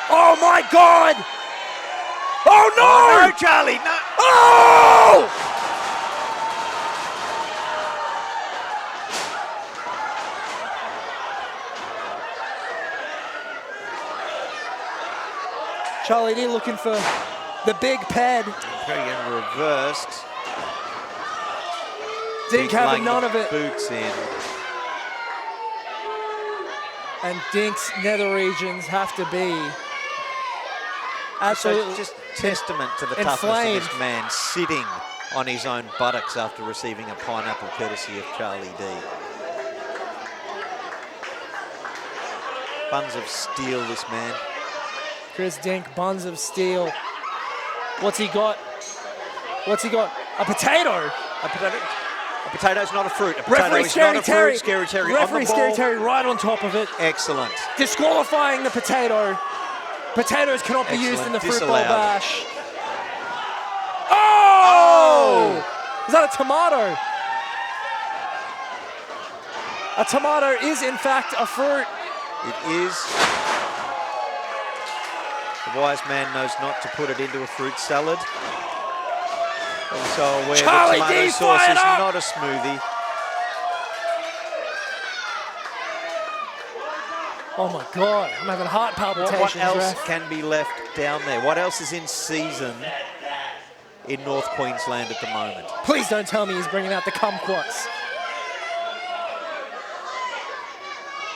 Oh my God! Oh no! Oh no, Charlie! No! Oh! Charlie D looking for the big pad. Again reversed. Dink having none of it. Boots in. And Dink's nether regions have to be absolutely So just testament to the toughness of this man sitting on his own buttocks after receiving a pineapple courtesy of Charlie D. Buns of steel, this man. Chris Dink, buns of steel. What's he got? What's he got? A potato. A potato. A potato's not a fruit. A potato Referee is Scary not a Terry. fruit. Scary Terry Referee on the Scary ball. Terry right on top of it. Excellent. Disqualifying the potato. Potatoes cannot be used in the fruit bowl Disallowed. bash. Oh! Is that a tomato? A tomato is in fact a fruit. It is. The wise man knows not to put it into a fruit salad. Also aware Charlie that tomato D, sauce fire is up! not a smoothie. Oh my God, I'm having heart palpitations. What else ref. can be left down there? What else is in season in North Queensland at the moment? Please don't tell me he's bringing out the kumquats.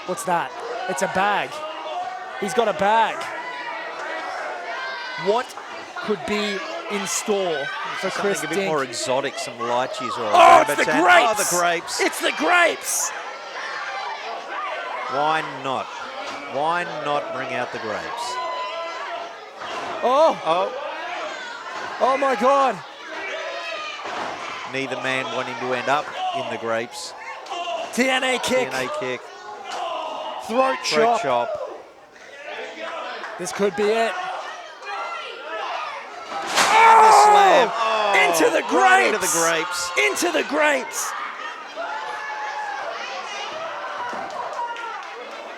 What's that? It's a bag. He's got a bag. What could be in store for Chris Something a bit Dink? more exotic, some lychees or a Oh, it's rabbit's the and- grapes! Oh, the grapes. It's the grapes! Why not? Why not bring out the grapes? Oh, Oh, oh my God. neither man wanting to end up in the grapes. TNA kick, DNA kick, throat throat chop. chop. This could be it. The slam. Oh, Into the grapes! right into the grapes. Into the grapes!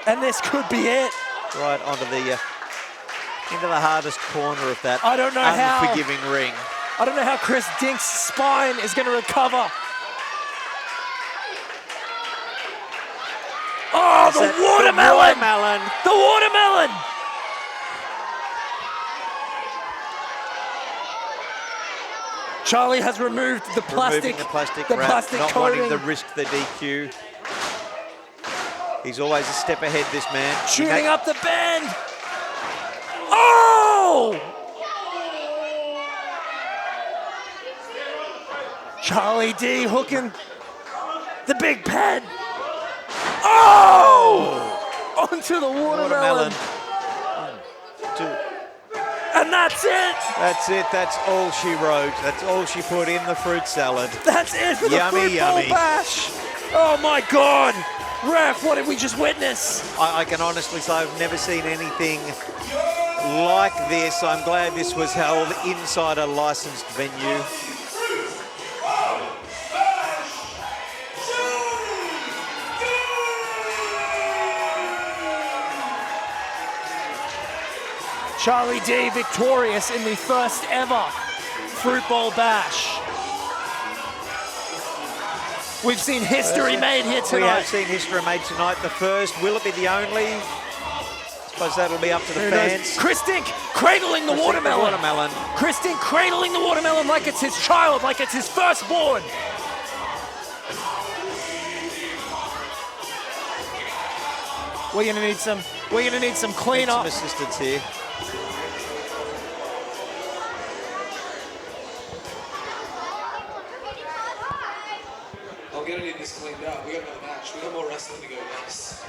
And this could be it. Right onto the into the hardest corner of that I don't know how. unforgiving ring. I don't know how Chris Dink's spine is going to recover. Oh, the That's watermelon! The watermelon. The watermelon! Charlie has removed the plastic, Removing the plastic wrap, plastic not coating. wanting to risk the DQ. He's always a step ahead, this man. Shooting up the bend. Oh! Charlie D hooking the big pad. Oh! Onto the watermelon. 1, 2, And that's it. That's it. That's all she wrote. That's all she put in the fruit salad. That's it for the Yummy, fruit bowl yummy. bash. Oh my God. Ref, what did we just witness? I can honestly say I've never seen anything like this. I'm glad this was held inside a licensed venue. Charlie D victorious in the first ever Fruit Bowl Bash. We've seen history made here tonight. We have seen history made tonight. The first, will it be the only? I suppose that'll be up to the Who fans. knows? Chris Dink cradling the watermelon. Chris Dink cradling the watermelon like it's his child, like it's his firstborn. We're gonna need some cleanup. Some assistance here. I'm gonna need this cleaned up. We got another match. We got more wrestling to go, guys.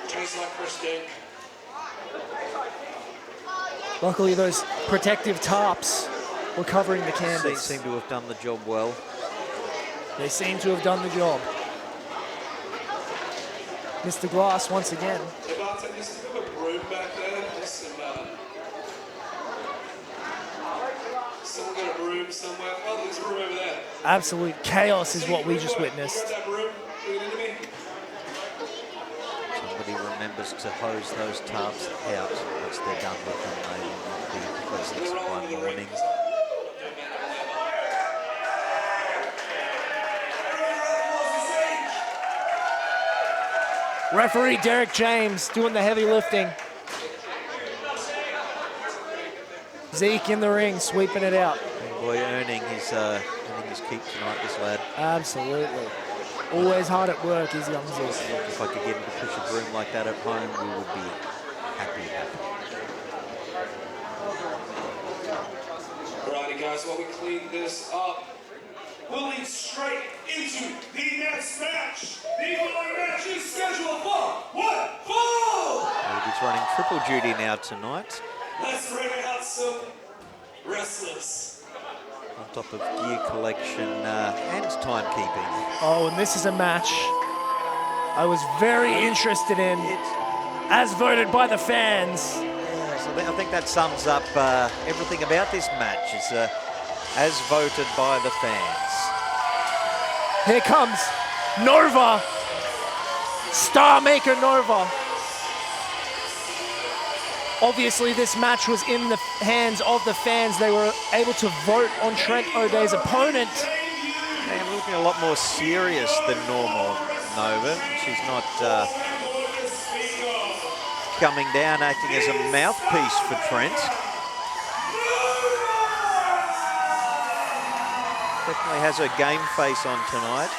Just like Chris Dink. Luckily, those protective tarps were covering the They canvas. seem to have done the job well. They seem to have done the job. Mr. Glass once again. Hey, bartender, just a bit of a broom back there. Just some, someone got a broom somewhere. Oh, there's a broom over there. Absolute chaos is what we just witnessed. Grab that broom. Bring it into me. Somebody remembers to hose those tarps out once they're done with them. They will not be present They're all by over the ring. morning. Referee Derek James doing the heavy lifting. Zeke in the ring, sweeping it out. Big boy earning his keep tonight, this lad. Absolutely. Always hard at work is young Zeke. If I could get him to push a broom like that at home, we would be happy. Alrighty, guys, while we clean this up, we'll lead straight into the next match. The following match is scheduled for what? Fall! He's running triple duty now tonight. Let's bring out some wrestlers. On top of gear collection and timekeeping. Oh, and this is a match I was very interested in, as voted by the fans. So I think that sums up everything about this match. It's as voted by the fans. Here comes Nova, Star Maker Nova. Obviously, this match was in the hands of the fans. They were able to vote on Trent O'Day's opponent. And looking a lot more serious than normal, Nova. She's not coming down, acting as a mouthpiece for Trent. Definitely has her game face on tonight.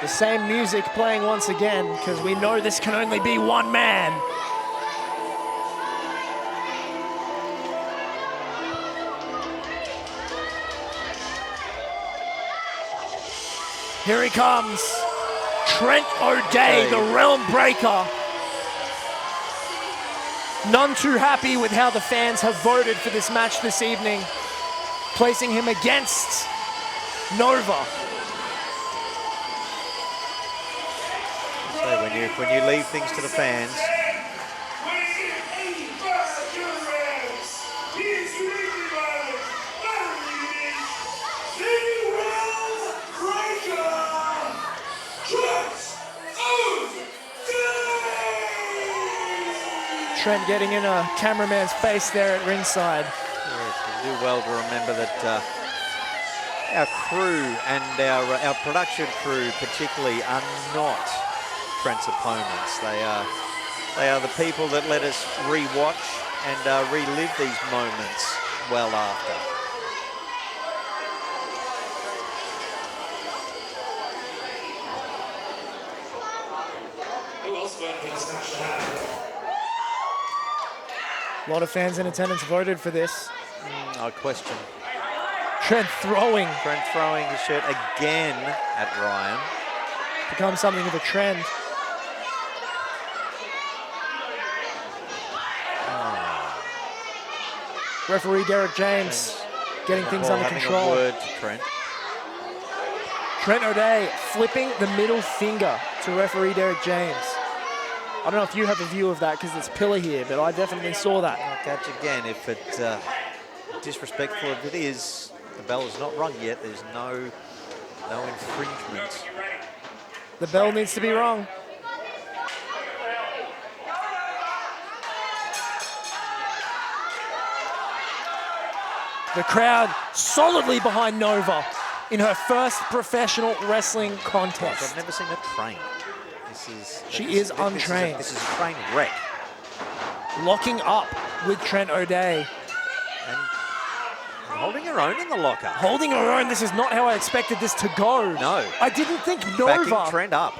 The same music playing once again, because we know this can only be one man. Here he comes, Trent O'Day, the Realm Breaker. None too happy with how the fans have voted for this match this evening, placing him against Nova. So when you leave things to the fans, Trent getting in a cameraman's face there at ringside. yes, we do well to remember that our crew and our production crew particularly are not Trent's opponents. They are the people that let us re-watch and relive these moments well after. Who else voted for this match to happen? A lot of fans in attendance voted for this. No question. Trent throwing Trent throwing his shirt again at Ryan. becomes something of a trend. Referee Derek James getting things under Having control. a word to Trent. Trent O'Day flipping the middle finger to referee Derek James. I don't know if you have a view of that because it's pillar here, but I definitely saw that. I'll catch again. If it's disrespectful as it is, the bell is not rung yet. There's no infringement. The bell needs to be rung. The crowd solidly behind Nova in her first professional wrestling contest. I've never seen her train. She is untrained. This is a train wreck. Locking up with Trent O'Day. And holding her own in the locker. Holding her own. This is not how I expected this to go. No. I didn't think Nova. Backing Trent up.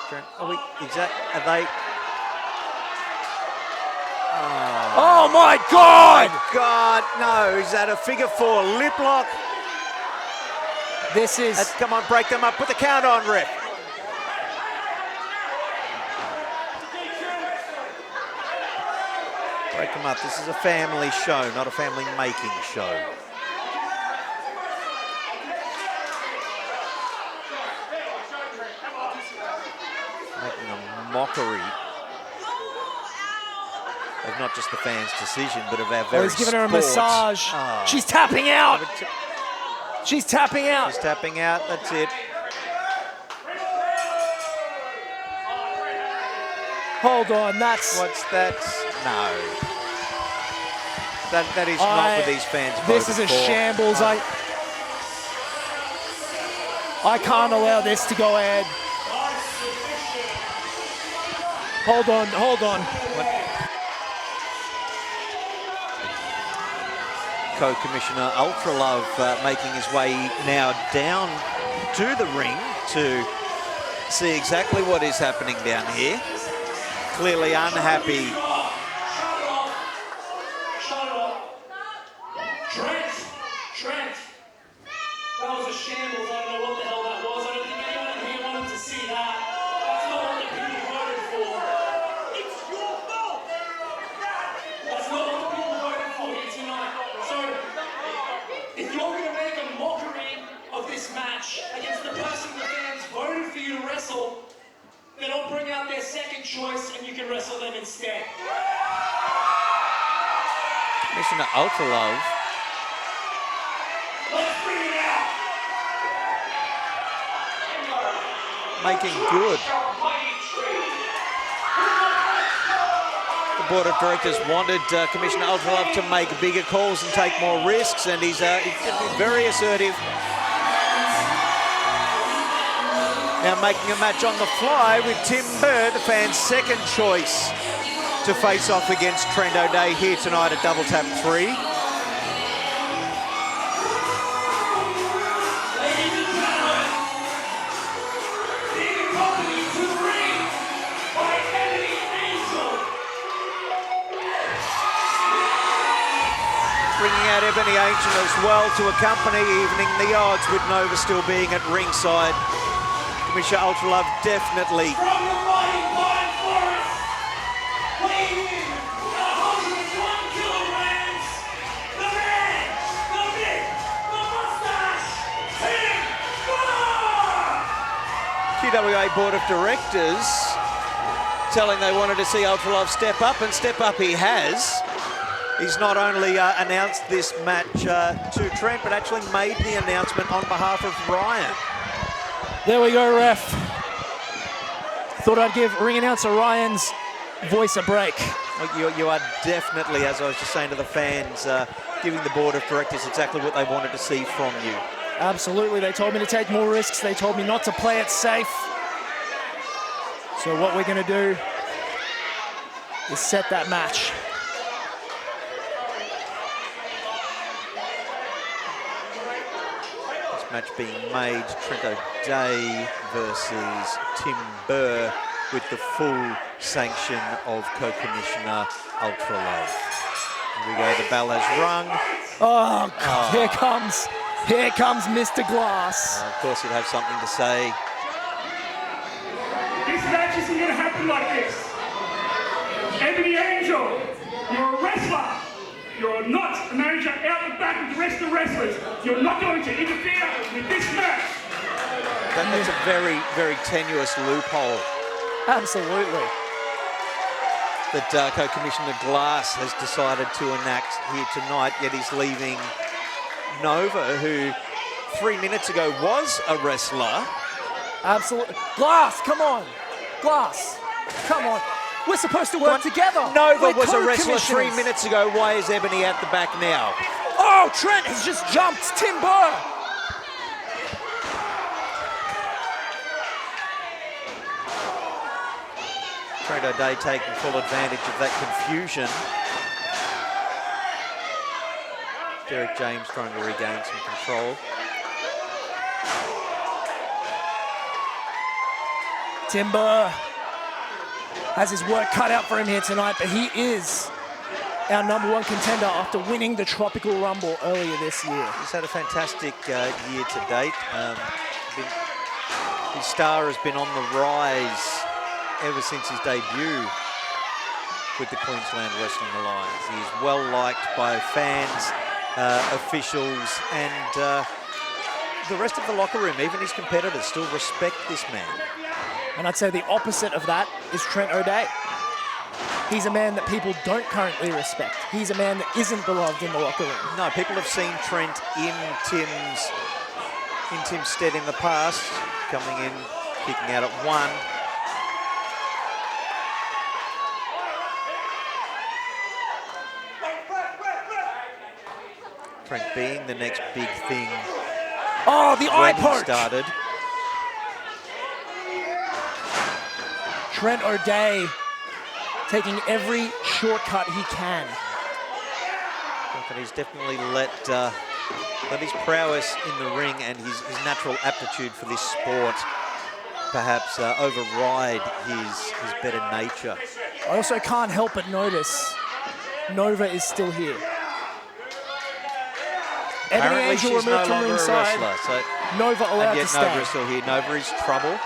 Trent, are they? Oh my God! My God, no. Is that a figure four lip lock? This is... Come on, break them up. Put the count on, ref. Break them up. This is a family show, not a family making show. Making a mockery of not just the fans' decision, but of our very he's giving her a sport. massage. Oh. She's tapping out. She's tapping out. She's tapping out. That's it. Hold on, that's... What's that? No. That is not what these fans This voted is a for. shambles. I can't allow this to go ahead. Hold on, hold on. Co-Commissioner UltraLove making his way now down to the ring to see exactly what is happening down here. Clearly unhappy. Shut up. Trent. That was a shambles. I don't know what the hell that was. I don't think anyone in here wanted to see that. That's not what the people voted for. It's your fault. That's not what the people voted for here tonight. So, if you're going to make a mockery of this match against the person the fans voted for you to wrestle, then I'll bring out their second choice and you can wrestle them instead. Commissioner UltraLove. Let's bring it out. Making good. The board of directors wanted Commissioner UltraLove to make bigger calls and take more risks, and he's very assertive. Now making a match on the fly with Tim Burr, the fans' second choice to face off against Trent O'Day here tonight at Double Tap 3. Bringing out Ebony Angel as well to accompany, evening the odds with Nova still being at ringside. Commissioner UltraLove definitely From the mighty Pine Forest, weighing in at 101 kilograms, the man, the myth, the mustache, Tim Burr! QWA Board of Directors telling they wanted to see UltraLove step up, and step up he has. He's not only announced this match to Trent, but actually made the announcement on behalf of Ryan. There we go, ref. Thought I'd give ring announcer Ryan's voice a break. You are definitely, as I was just saying to the fans, giving the board of directors exactly what they wanted to see from you. Absolutely, they told me to take more risks. They told me not to play it safe. So what we're gonna do is set that match. match being made. Trent O'Day versus Tim Burr with the full sanction of Co-Commissioner UltraLove. Here we go, the bell has rung. Oh, here comes Mr. Glass. Of course, he'd have something to say. This match isn't going to happen like this. Ebony Angel, you're a wrestler. You're not a manager out the back with the rest of the wrestlers. You're not going to interfere with this match. That's a very, very tenuous loophole Absolutely. that Co-Commissioner Glass has decided to enact here tonight, yet he's leaving Nova, who 3 minutes ago was a wrestler. Absolutely. Glass, come on. Glass, come on. We're supposed to work together. Nova We're was a wrestler 3 co-commissioners. minutes ago. Why is Ebony at the back now? Oh, Trent has just jumped Tim Burr. Trent O'Day taking full advantage of that confusion. Derek James trying to regain some control. Tim Burr has his work cut out for him here tonight, but he is our #1 contender after winning the Tropical Rumble earlier this year. He's had a fantastic year to date. His star has been on the rise ever since his debut with the Queensland Wrestling Alliance. He is well liked by fans, officials, and the rest of the locker room. Even his competitors still respect this man. And I'd say the opposite of that is Trent O'Day. He's a man that people don't currently respect. He's a man that isn't beloved in the locker room. No, people have seen Trent in Tim's stead in the past, coming in, kicking out at 1. Trent being the next big thing. Oh, the eye when he poke. started. Trent O'Day taking every shortcut he can. But he's definitely let his prowess in the ring and his natural aptitude for this sport perhaps override his better nature. I also can't help but notice Nova is still here. Ebony Apparently Angel she's no removed from longer a ringside. wrestler, so, Nova allowed and yet to Nova stay. is still here. Nova is trouble.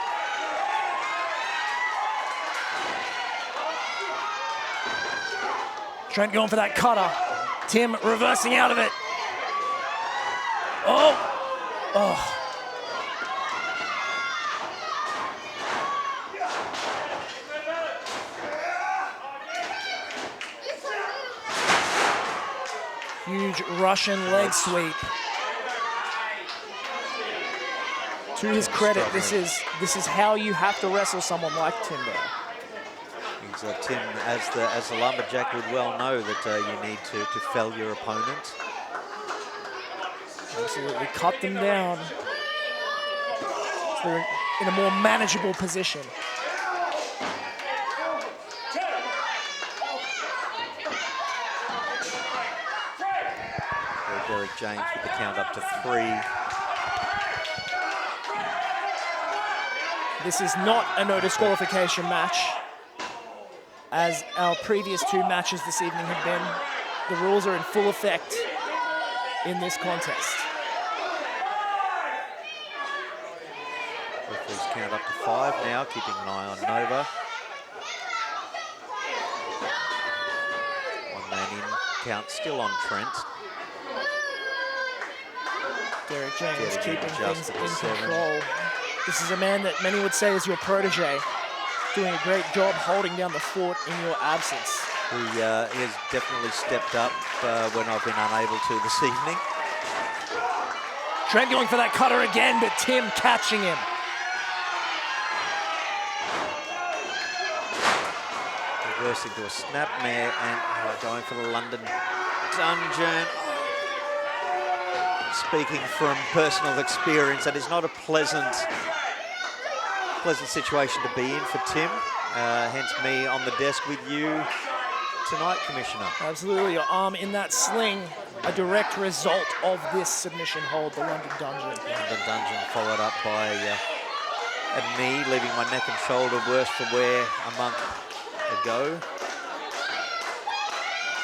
Trent going for that cutter. Tim reversing out of it. Oh! Oh. Huge Russian leg sweep. To his credit, this is how you have to wrestle someone like Timber. Tim, as the lumberjack would well know, that you need to fell your opponent. Absolutely cut them down. So they're in a more manageable position. Derek James with the count up to 3. This is not a no disqualification match, as our previous 2 matches this evening have been. The rules are in full effect in this contest. Referee's count up to 5 now, keeping an eye on Nova. 1 man in, count still on Trent. Derek James Getting keeping things adjusted in to 7. control. This is a man that many would say is your protege, doing a great job holding down the fort in your absence. He has definitely stepped up when I've been unable to this evening. Trent going for that cutter again, but Tim catching him. Reversing to a snapmare and going for the London Dungeon. Speaking from personal experience, that is not a pleasant situation to be in for Tim. Hence me on the desk with you tonight, Commissioner. Absolutely, your arm in that sling. a direct result of this submission hold, the London Dungeon. London Dungeon followed up by a knee, leaving my neck and shoulder worse for wear a month ago.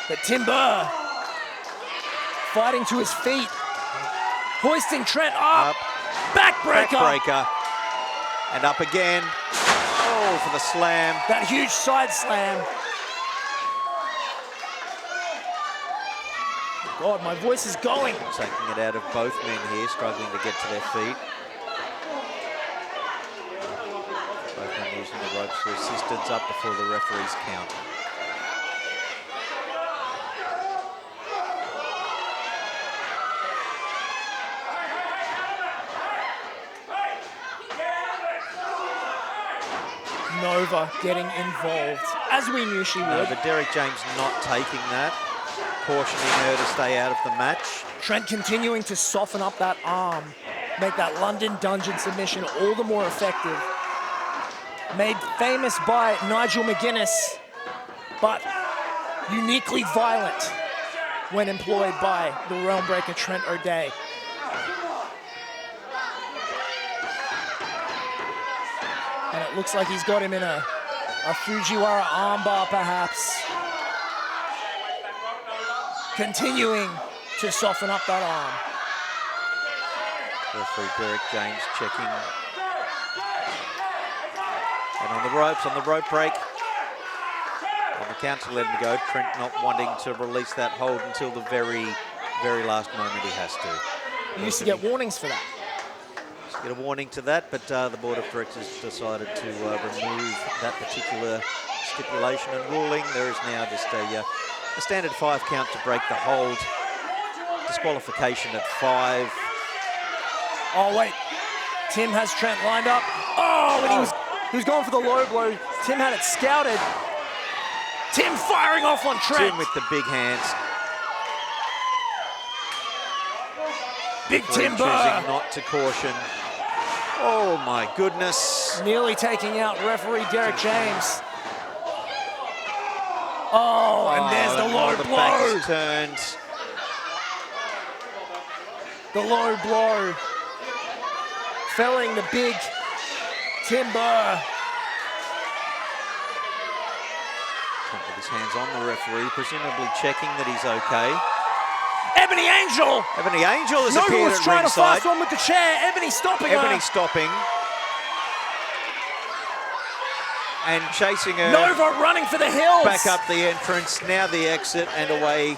But Timber fighting to his feet, hoisting Trent up. Backbreaker. Backbreaker. And up again. Oh, for the slam. That huge side slam. God, my voice is going. Taking it out of both men here, struggling to get to their feet. Both men using the ropes for assistance up before the referee's count. Nova getting involved, as we knew she would. No, but Derek James not taking that, cautioning her to stay out of the match. Trent continuing to soften up that arm, make that London Dungeon submission all the more effective. Made famous by Nigel McGuinness, but uniquely violent when employed by the realm breaker Trent O'Day. And it looks like he's got him in a Fujiwara armbar, perhaps. Continuing to soften up that arm. Referee Derek James checking. And on the ropes, on the rope break. On the count to let him go. Trent not wanting to release that hold until the very, very last moment he has to. You used to get warnings for that. Get a warning to that, but the board of directors decided to remove that particular stipulation and ruling. There is now just a standard 5 count to break the hold. Disqualification at 5. Oh wait, Tim has Trent lined up. Oh, and he was going for the low blow. Tim had it scouted. Tim firing off on Trent. Tim with the big hands. Big Timber. Choosing not to caution. Oh my goodness. Nearly taking out referee Derek James. Oh, and there's the low the blow. back is turned. The low blow. Felling the big Timber. Trent with his hands on the referee, presumably checking that he's okay. Ebony Angel. Ebony Angel has Nova appeared was at trying ringside. to fast one with the chair. Ebony stopping her. Ebony stopping. And chasing her. Nova running for the hills. Back up the entrance, now the exit, and away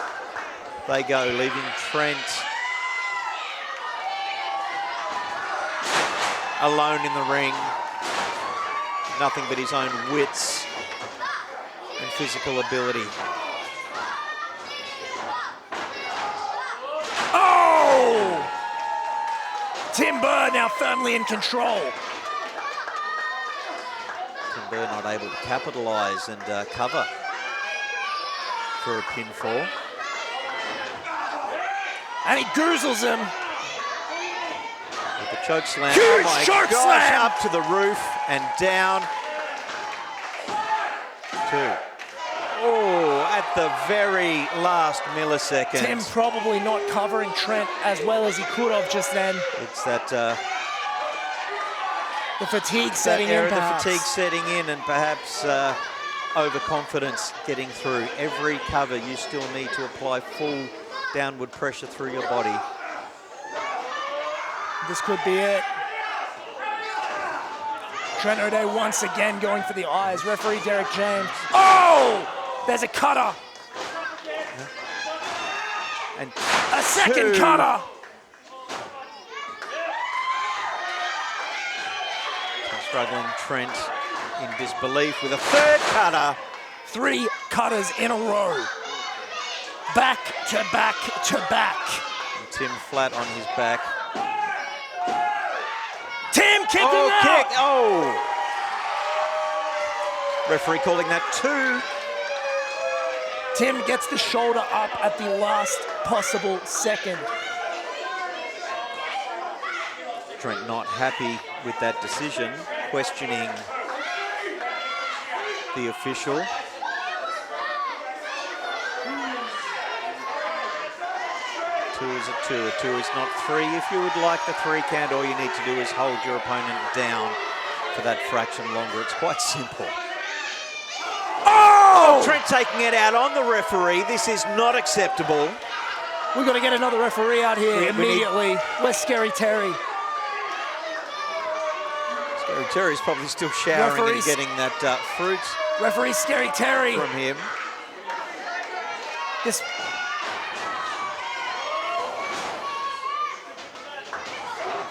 they go, leaving Trent alone in the ring. Nothing but his own wits and physical ability. Oh! Timber now firmly in control. Timber not able to capitalise and cover for a pinfall. And he goozles him. With the choke slam. Huge oh my choke gosh, slam! up to the roof and down. 2. Oh, at the very last millisecond. Tim probably not covering Trent as well as he could have just then. It's that The fatigue setting in, perhaps. The fatigue setting in, and perhaps overconfidence getting through. Every cover, you still need to apply full downward pressure through your body. This could be it. Trent O'Day once again going for the eyes. Referee Derek James. Oh! There's a cutter. And a second 2. cutter. Struggling Trent in disbelief with a 3rd cutter. 3 cutters in a row. Back to back to back. And Tim flat on his back. Tim kicking out. Kick. Oh! Referee calling that 2. Tim gets the shoulder up at the last possible second. Trent not happy with that decision, questioning the official. 2 is a 2. A 2 is not 3. If you would like the 3 count, all you need to do is hold your opponent down for that fraction longer. It's quite simple. Oh! Trent taking it out on the referee. This is not acceptable. We've got to get another referee out here immediately. Where's Scary Terry? Scary Terry's probably still showering and getting that fruit. Referee Scary Terry. From him. This.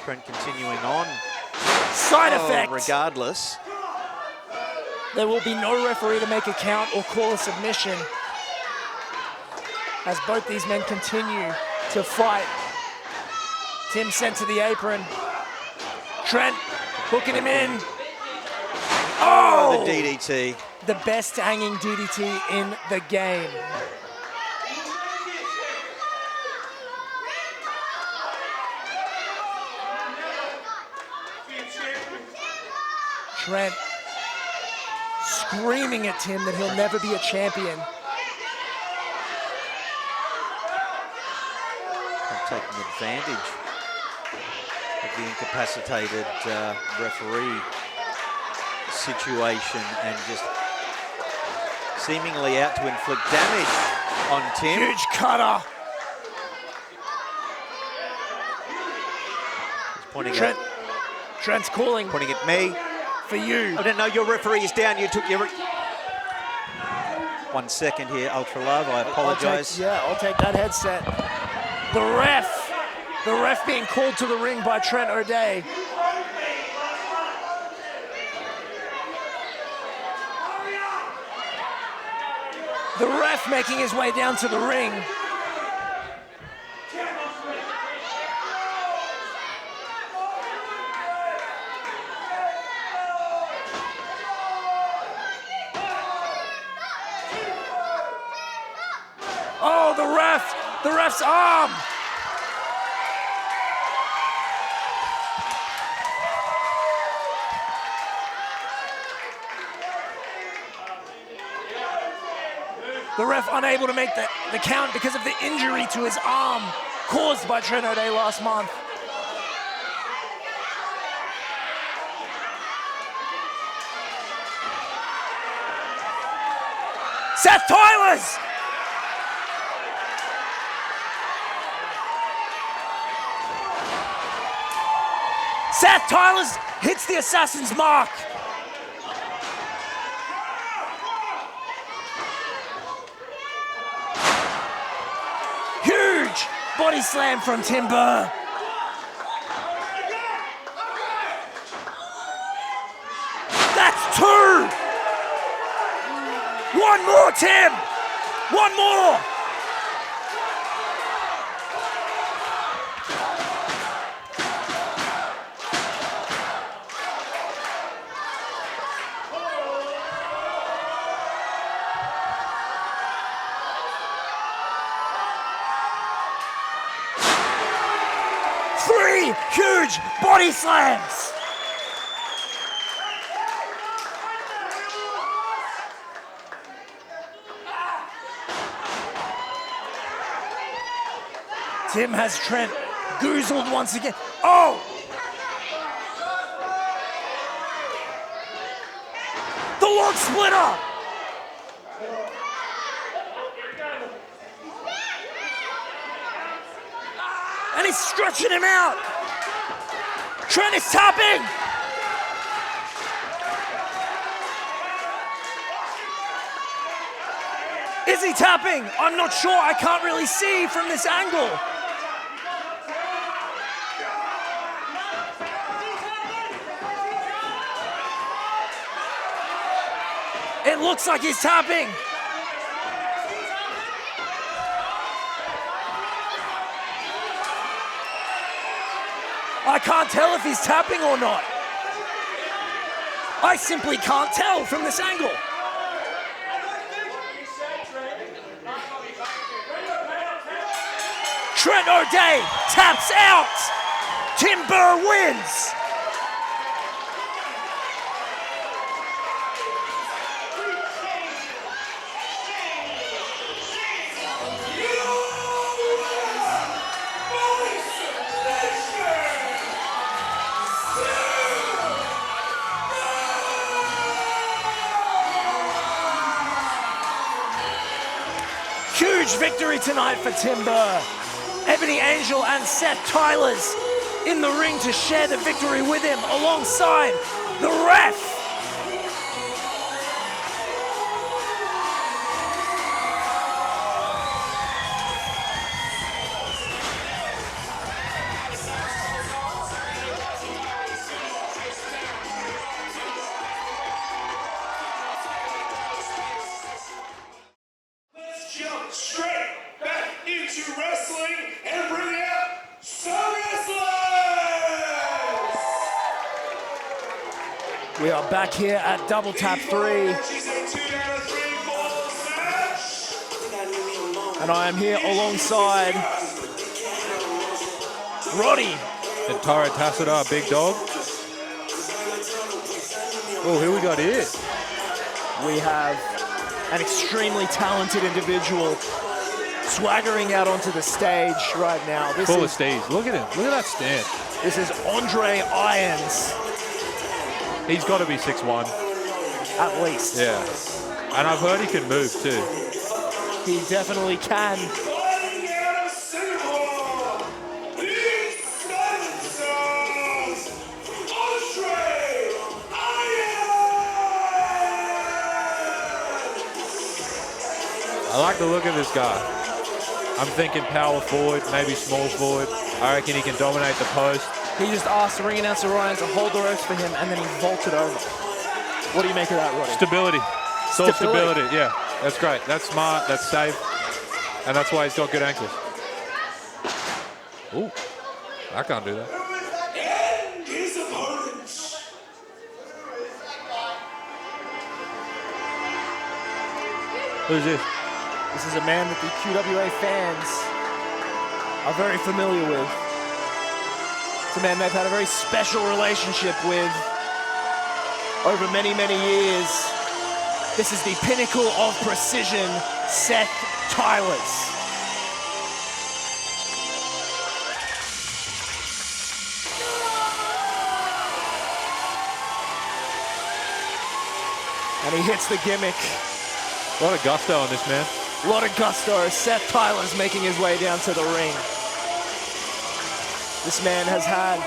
Trent continuing on. Side effect. Regardless. There will be no referee to make a count or call a submission as both these men continue to fight. Tim sent to the apron. Trent hooking him in. Oh! The DDT. The best hanging DDT in the game. Trent screaming at Tim that he'll never be a champion. Taking advantage of the incapacitated referee situation and just seemingly out to inflict damage on Tim. Huge cutter. He's pointing Trent's calling. Pointing at me. For you. I don't know, your referee is down. You took your... 1 second here, UltraLove. I apologize. I'll take that headset. The ref being called to the ring by Trent O'Day. The ref making his way down to the ring. Oh, the ref's arm. The ref unable to make the count because of the injury to his arm caused by Trent O'Day last month. Seth Tylors! Seth Tylors hits the assassin's mark. Huge body slam from Tim Burr. That's 2. One more, Tim. One more. Huge body slams. Tim has Trent goozled once again. Oh! The log splitter! And he's stretching him out. Trent is tapping. Is he tapping? I'm not sure. I can't really see from this angle. It looks like he's tapping. I can't tell if he's tapping or not. I simply can't tell from this angle. Trent O'Day taps out. Tim Burr wins. Huge victory tonight for Timber. Ebony Angel and Seth Tylors in the ring to share the victory with him alongside the ref. Let's jump straight back into wrestling and bring out some wrestlers! We are back here at Double Tap 3, She's a 2 out of 3 falls match. and I am here alongside Roddy. And Tara Tassada, big dog. Oh, who we got here? We have an extremely talented individual swaggering out onto the stage right now. This Full of is, steeds. Look at him. Look at that stance. this is Andre Irons, He's got to be 6'1". at least. Yeah. And I've heard he can move too. He definitely can. Fighting out of Singapore, the Sons of Andre I like the look of this guy. I'm thinking power forward, maybe small forward. I reckon he can dominate the post. He just asked the ring announcer Ryan to hold the ropes for him, and then he vaulted over. What do you make of that, Roddy? Stability. It's all stability. Yeah, that's great. That's smart. That's safe. And that's why he's got good ankles. Ooh, I can't do that. and his opponent. Who's this? This is a man that the QWA fans are very familiar with. It's a man they've had a very special relationship with over many, many years. This is the pinnacle of precision, Seth Tylors. And he hits the gimmick. A lot of gusto on this man. A lot of gusto. Seth Tylors making his way down to the ring. This man has had,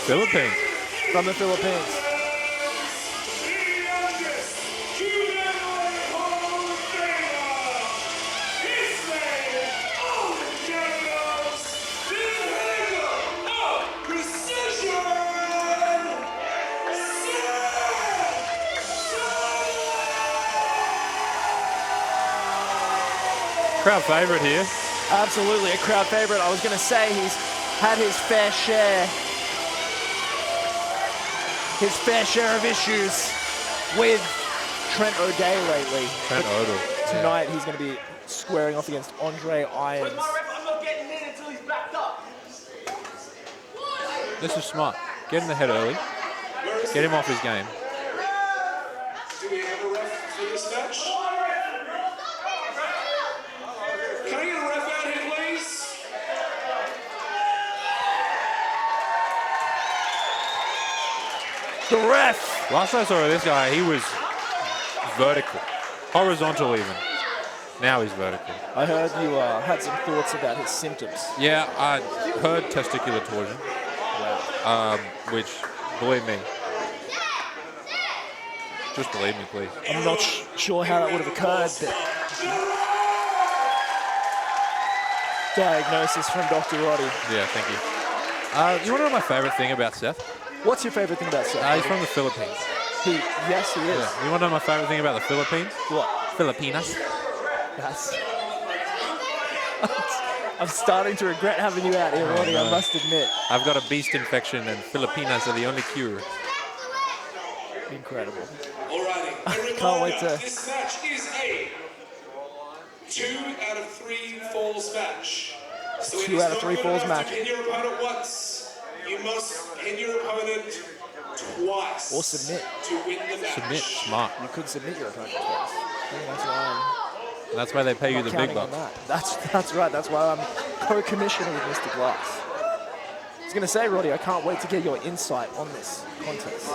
Philippines. from the Philippines, Crowd favorite here. absolutely a crowd favorite. I was going to say he's had his fair share of issues with Trent O'Day lately. Trent Odell. Tonight he's going to be squaring off against Andre Irons. I'm not getting in until he's backed up. This is smart. Get in the head early. Get him off his game. Do we have a ref for this match? Can I get a ref out here, please? The ref. Last I saw this guy, he was vertical. Horizontal even. Now he's vertical. I heard you had some thoughts about his symptoms. Yeah, I heard testicular torsion. Wow. Which, believe me, just believe me, please. I'm not sure how that would have occurred, but diagnosis from Dr. Roddy. Yeah, thank you. You want to know my favorite thing about Seth? What's your favorite thing about Seth? He's from the Philippines. Yes, he is. Yeah. You want to know my favorite thing about the Philippines? What? Filipinas. That's... I'm starting to regret having you out here, Roddy, no. I must admit. I've got a beast infection and Filipinas are the only cure. Incredible. Alrighty. Can't wait to... This match is a 2 out of 3 falls match. So it 2 is out of not 3 good falls enough match. to pin your opponent once. You must pin your opponent twice. Or submit. To win the match. Submit, smart. You could submit your opponent twice. I think that's why And that's why they pay you I'm the not big counting on bucks. that. That's right. That's why I'm co-commissioner with Mr. Glass. I was going to say, Roddy, I can't wait to get your insight on this contest.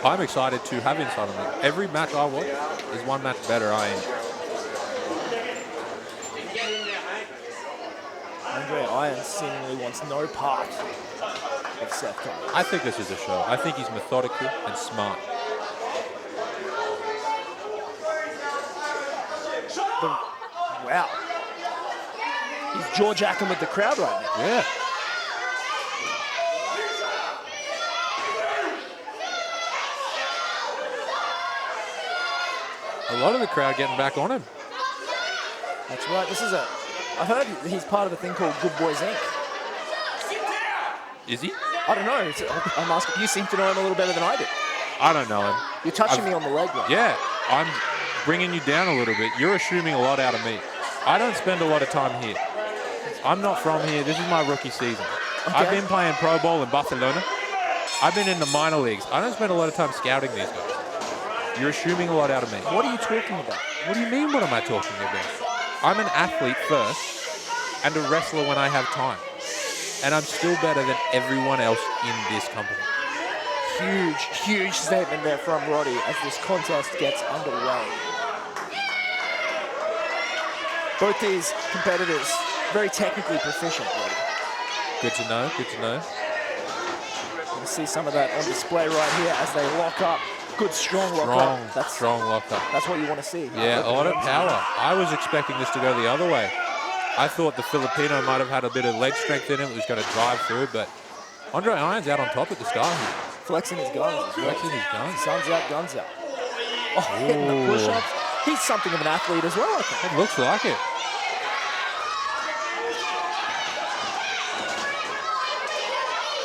I'm excited to have insight on it. Every match I watch is one match better, I am. Andre Irons seemingly wants no part of Seth Tylors. I think this is a show. I think he's methodical and smart. Wow. He's jaw-jacking with the crowd right now. Yeah. A lot of the crowd getting back on him. That's right. I've heard he's part of a thing called Good Boys Inc. Is he? I don't know. I'm asking. You seem to know him a little better than I do. I don't know him. You're touching me on the leg, right? Yeah, I'm bringing you down a little bit. You're assuming a lot out of me. I don't spend a lot of time here. I'm not from here. This is my rookie season. Okay. I've been playing Pro Bowl in Barcelona. I've been in the minor leagues. I don't spend a lot of time scouting these guys. You're assuming a lot out of me. What are you talking about? What do you mean, what am I talking about? I'm an athlete first and a wrestler when I have time. And I'm still better than everyone else in this company. Huge statement there from Roddy as this contest gets underway. Both these competitors very technically proficient, Roddy. Good to know, good to know. You see some of that on display right here as they lock up. Good, strong lock up. Strong lock up. That's what you want to see. Yeah, a lot of power. I was expecting this to go the other way. I thought the Filipino might have had a bit of leg strength in him. It was going to drive through, but Andre Irons out on top at the start here. Flexing his guns. Flexing his guns. Sun's out, guns out. Oh, hitting the push-ups. He's something of an athlete as well, I think. It looks like it.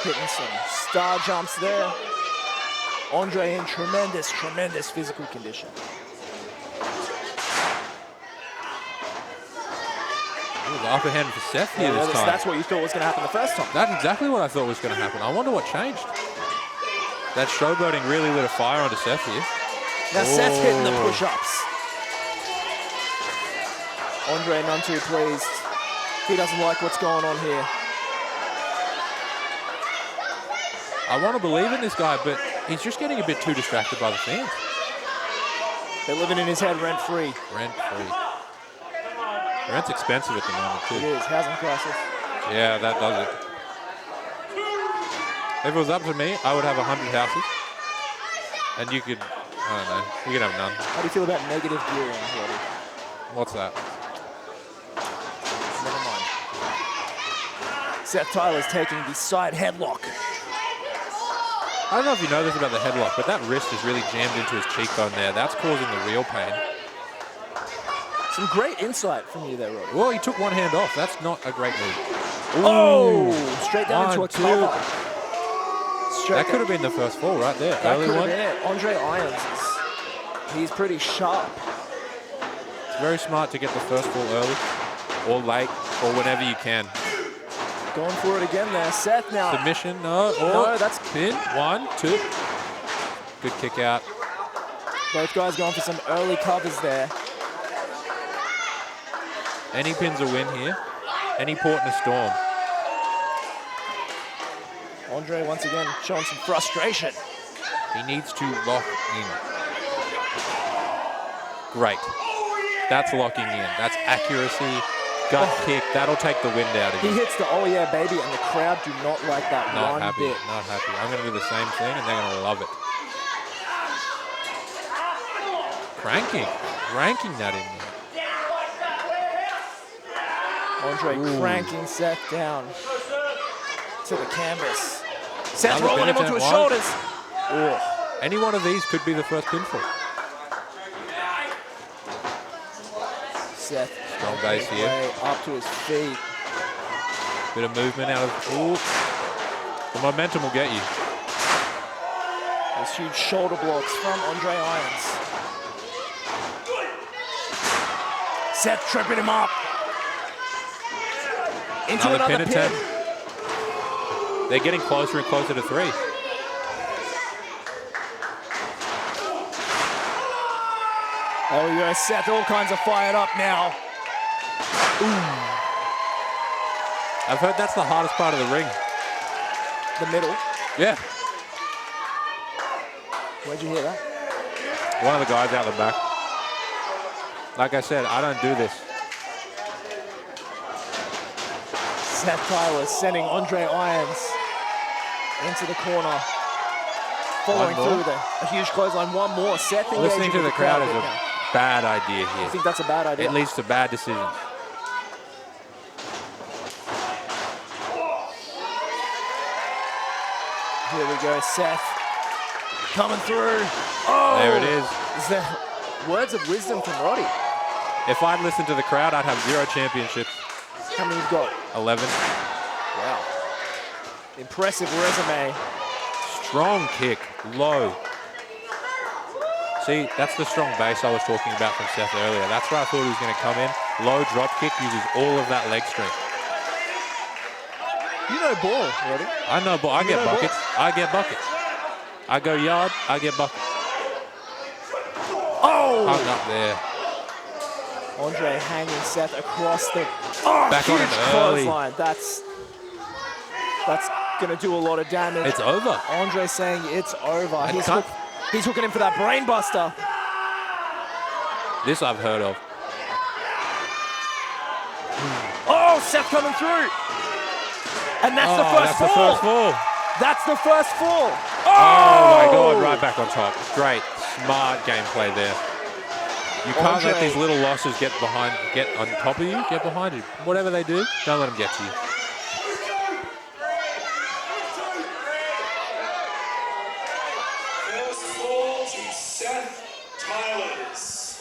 Hitting some star jumps there. Andre in tremendous physical condition. Ooh, the upper hand for Seth here this time. That's what you thought was going to happen the first time. That's exactly what I thought was going to happen. I wonder what changed. That showboating really lit a fire onto Seth here. Now Seth's hitting the push-ups. Andre none too pleased. He doesn't like what's going on here. I want to believe in this guy, but he's just getting a bit too distracted by the fans. They're living in his head rent-free. Rent-free. Rent's expensive at the moment, too. It is. Housing crisis. Yeah, that does it. If it was up to me, I would have 100 houses. And you could, I don't know, you could have none. How do you feel about negative gearing, Roddy? What's that? Never mind. Seth Tylors taking the side headlock. I don't know if you know this about the headlock, but that wrist is really jammed into his cheekbone there. That's causing the real pain. Some great insight from you there, Roddy. Well, he took one hand off. That's not a great move. Oh! Straight down into a cover. That could have been the first fall right there. That could have been it. Andre Irons, he's pretty sharp. It's very smart to get the first fall early or late or whenever you can. Going for it again there. Seth now. Submission, no. No, that's pin. 1, 2. Good kick out. Both guys going for some early covers there. Any pin's a win here. Any port in a storm. Andre once again showing some frustration. He needs to lock in. Great. That's locking in. That's accuracy. Gut kick. That'll take the wind out of you. He hits the oh yeah baby and the crowd do not like that Not one happy. bit. Not happy. I'm going to do the same thing and they're going to love it. Cranking that in there. Andre cranking Seth down to the canvas. Seth Another rolling him onto his shoulders. Oh. Any one of these could be the first pinfall. Seth. Strong base here. Up to his feet. Bit of movement out of. Ooh. The momentum will get you. Those huge shoulder blocks from Andre Irons. Seth tripping him up. Into another pin attempt. They're getting closer and closer to 3. Oh yeah, Seth all kinds of fired up now. Ooh. I've heard that's the hardest part of the ring. The middle. Yeah. Where'd you hear that? One of the guys out the back. Like I said, I don't do this. Seth Tylors sending Andre Irons into the corner. Following through with a huge clothesline. One more. Seth Listening to engaging with the crowd is bit a now. bad idea I here. think that's a bad idea. It leads to bad decisions. Here we go, Seth. Coming through. Oh! There it is. Is that words of wisdom from Roddy? If I'd listened to the crowd, I'd have 0 championships. How many you've got? 11. Wow. Impressive resume. Strong kick, low. See, that's the strong base I was talking about from Seth earlier. That's where I thought he was going to come in. Low drop kick uses all of that leg strength. You know ball, Roddy. I know, but I get buckets. I get buckets. I go yard, I get buckets. Oh! Hung up there. Andre hanging Seth across the Back on huge him early. clothesline. That's going to do a lot of damage. It's over. Andre saying it's over. And He's hooking him for that brain buster. This I've heard of. Oh, Seth coming through. And that's the first that's fall. the first fall. That's the first fall. Oh my God, right back on top. Great, smart gameplay there. You can't let these little losses get on top of you, get behind you. Whatever they do, don't let them get to you. First fall to Seth Tylors.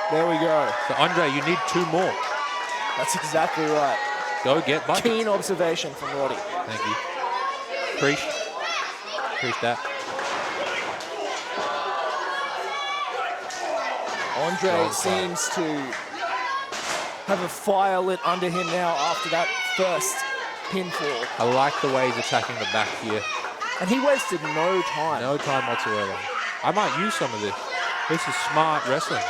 There we go. So Andre, you need 2 more. That's exactly right. Go get buckets. Keen observation from Roddy. Thank you. Appreciate that. Andre seems to have a fire lit under him now after that first pinfall. I like the way he's attacking the back here. And he wasted no time. No time whatsoever. I might use some of this. This is smart wrestling.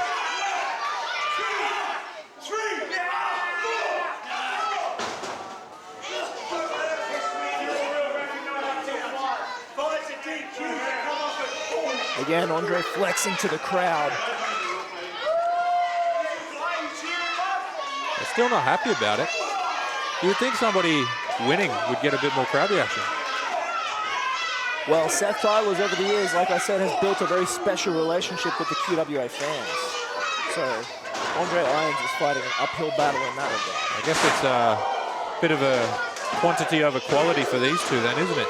Again, Andre flexing to the crowd. They're still not happy about it. You would think somebody winning would get a bit more crowd reaction. Well, Seth Tylors over the years, like I said, has built a very special relationship with the QWA fans. So Andre Irons is fighting an uphill battle in that regard. I guess it's a bit of a quantity over quality for these two then, isn't it?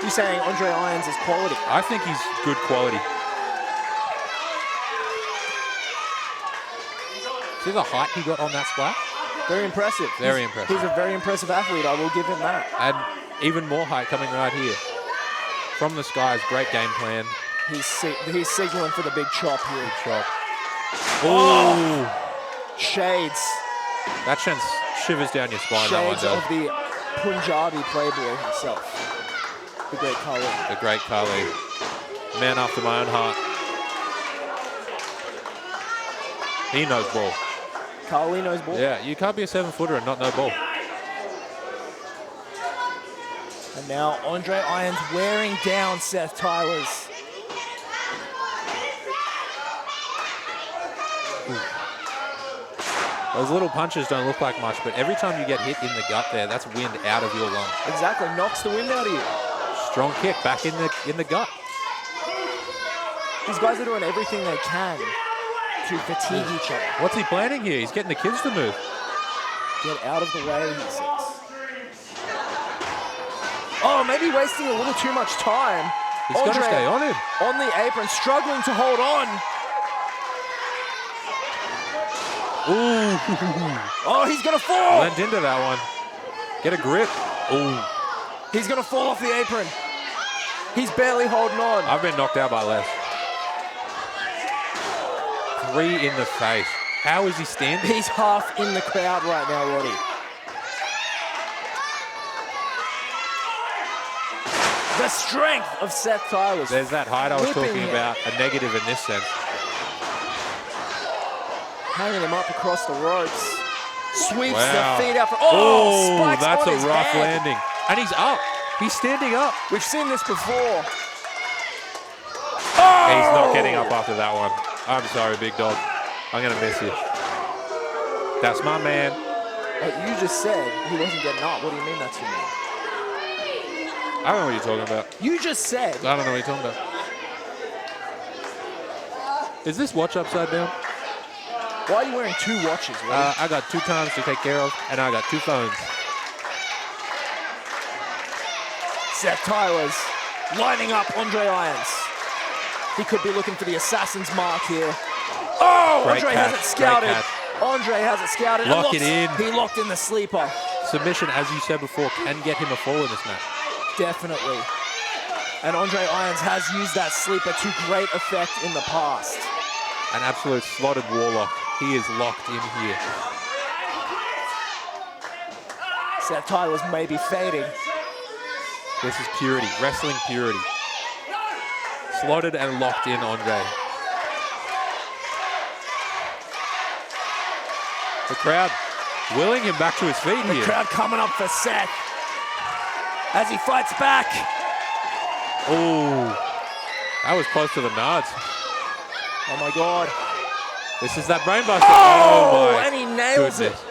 You're saying Andre Irons is quality? I think he's good quality. See the height he got on that splat? Very impressive. Very impressive. He's a very impressive athlete, I will give him that. And even more height coming right here. From the skies, great game plan. He's signaling for the big chop here. Big chop. Oh! Shades. That sends shivers down your spine, that one Shades does. of the Punjabi playboy himself. The great Khali. The great Khali. Man after my own heart. He knows ball. Khali knows ball? Yeah, you can't be a 7-footer and not know ball. And now Andre Irons wearing down Seth Tylors. Those little punches don't look like much, but every time you get hit in the gut there, that's wind out of your lungs. Exactly, knocks the wind out of you. Strong kick back in the gut. These guys are doing everything they can to fatigue each other. What's he planning here? He's getting the kids to move. Get out of the way, he says. Oh, maybe wasting a little too much time. He's got to stay on him. On the apron, struggling to hold on. Ooh. Oh, he's going to fall. Went into that one. Get a grip. Ooh. He's going to fall off the apron. He's barely holding on. I've been knocked out by less. 3 in the face. How is he standing? He's half in the crowd right now, Roddy. The strength of Seth Tylors. There's that height I was Whipping talking him. about, a negative in this sense. Hanging him up across the ropes. Sweeps Wow. the feet out. Oh, Spikes that's on a his rough head. landing. And he's up. He's standing up. We've seen this before. He's not getting up after that one. I'm sorry, big dog. I'm going to miss you. That's my man. But you just said he wasn't getting up. What do you mean that's you? I don't know what you're talking about. You just said. I don't know what you're talking about. Is this watch upside down? Why are you wearing 2 watches, Roddy? I got 2 times to take care of, and I got 2 phones. Seth Tylors lining up Andre Irons. He could be looking for the assassin's mark here. Oh, Great Andre catch, has it scouted. great Andre has it scouted. Lock it in. He locked in the sleeper. Submission, as you said before, can get him a fall in this match. Definitely. And Andre Irons has used that sleeper to great effect in the past. An absolute slotted warlock. He is locked in here. Seth Tylors may be fading. This is purity, wrestling purity. Slotted and locked in Andre. The crowd willing him back to his feet The here. crowd coming up for Seth as he fights back. Oh, that was close to the nards. Oh my God. This is that brainbuster. Oh, my and he nails goodness. it.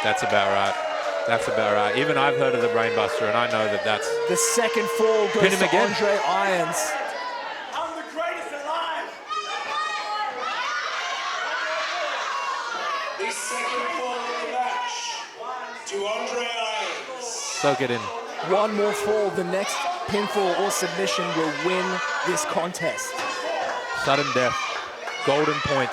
That's about right. That's about right. Even I've heard of the brainbuster, and I know that that's... The second fall goes Pin him to again. Andre Irons. I'm the greatest alive. The second fall of the match to Andre Irons. Soak it in. One more fall, the next pinfall or submission will win this contest. Sudden death. Golden point.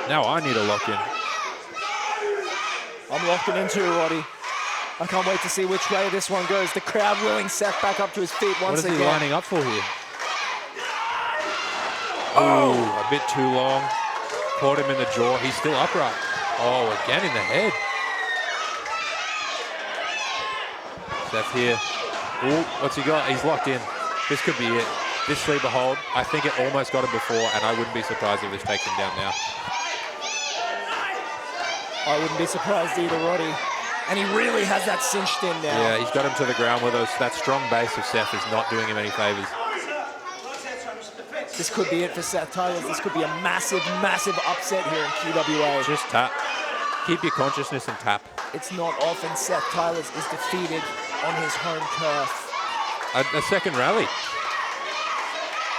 Now I need a lock in. I'm locking in too, Roddy. I can't wait to see which way this one goes. The crowd willing Seth back up to his feet What once is again. he lining up for here? Oh, a bit too long. Caught him in the jaw. He's still upright. Oh, again in the head. Seth here. Ooh, what's he got? He's locked in. This could be it. This sleeper hold. I think it almost got him before, and I wouldn't be surprised if this takes him down now. I wouldn't be surprised either, Roddy. And he really has that cinched in now. Yeah, he's got him to the ground with us. That strong base of Seth is not doing him any favors. This could be it for Seth Tylors. This could be a massive, massive upset here in QWA. Just tap. Keep your consciousness and tap. It's not often Seth Tylors is defeated on his home turf. A second rally.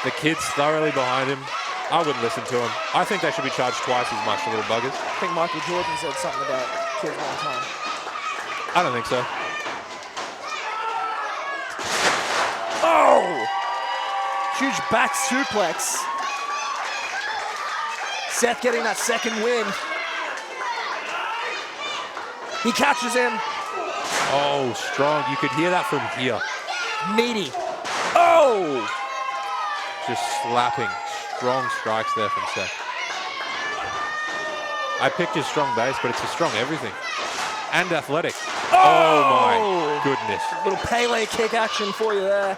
The kid's thoroughly behind him. I wouldn't listen to him. I think they should be charged twice as much, the little buggers. I think Michael Jordan said something about kids one time. I don't think so. Oh! Huge back suplex. Seth getting that second win. He catches him. Oh, strong. You could hear that from here. Meaty. Oh! Just slapping. Strong strikes there from Seth. I picked his strong base, but it's a strong everything. And athletic. Oh my goodness. Little Pele kick action for you there.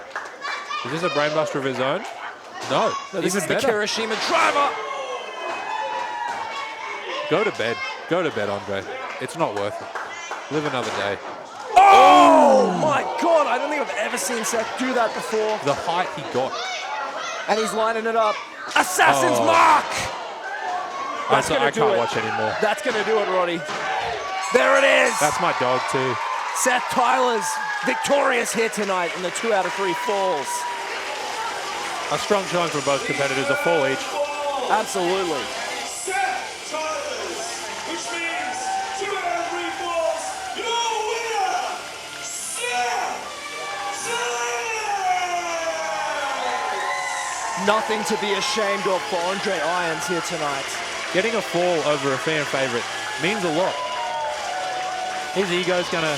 Is this a brainbuster of his own? No. No, this Even is the better. Kirishima driver. Go to bed. Go to bed, Andre. It's not worth it. Live another day. Oh my God, I don't think I've ever seen Seth do that before. The height he got. And he's lining it up. Assassin's Oh. mark! I gonna do can't it. watch anymore. That's gonna do it, Roddy. There it is. That's my dog too. Seth Tylors victorious here tonight in the 2 out of 3 falls. A strong showing from both competitors, a fall each. Absolutely. Seth Tylors, which means 2 out of 3 falls. Your winner, Seth Tylors. Nothing to be ashamed of for Andre Irons here tonight. Getting a fall over a fan favorite means a lot. His ego's gonna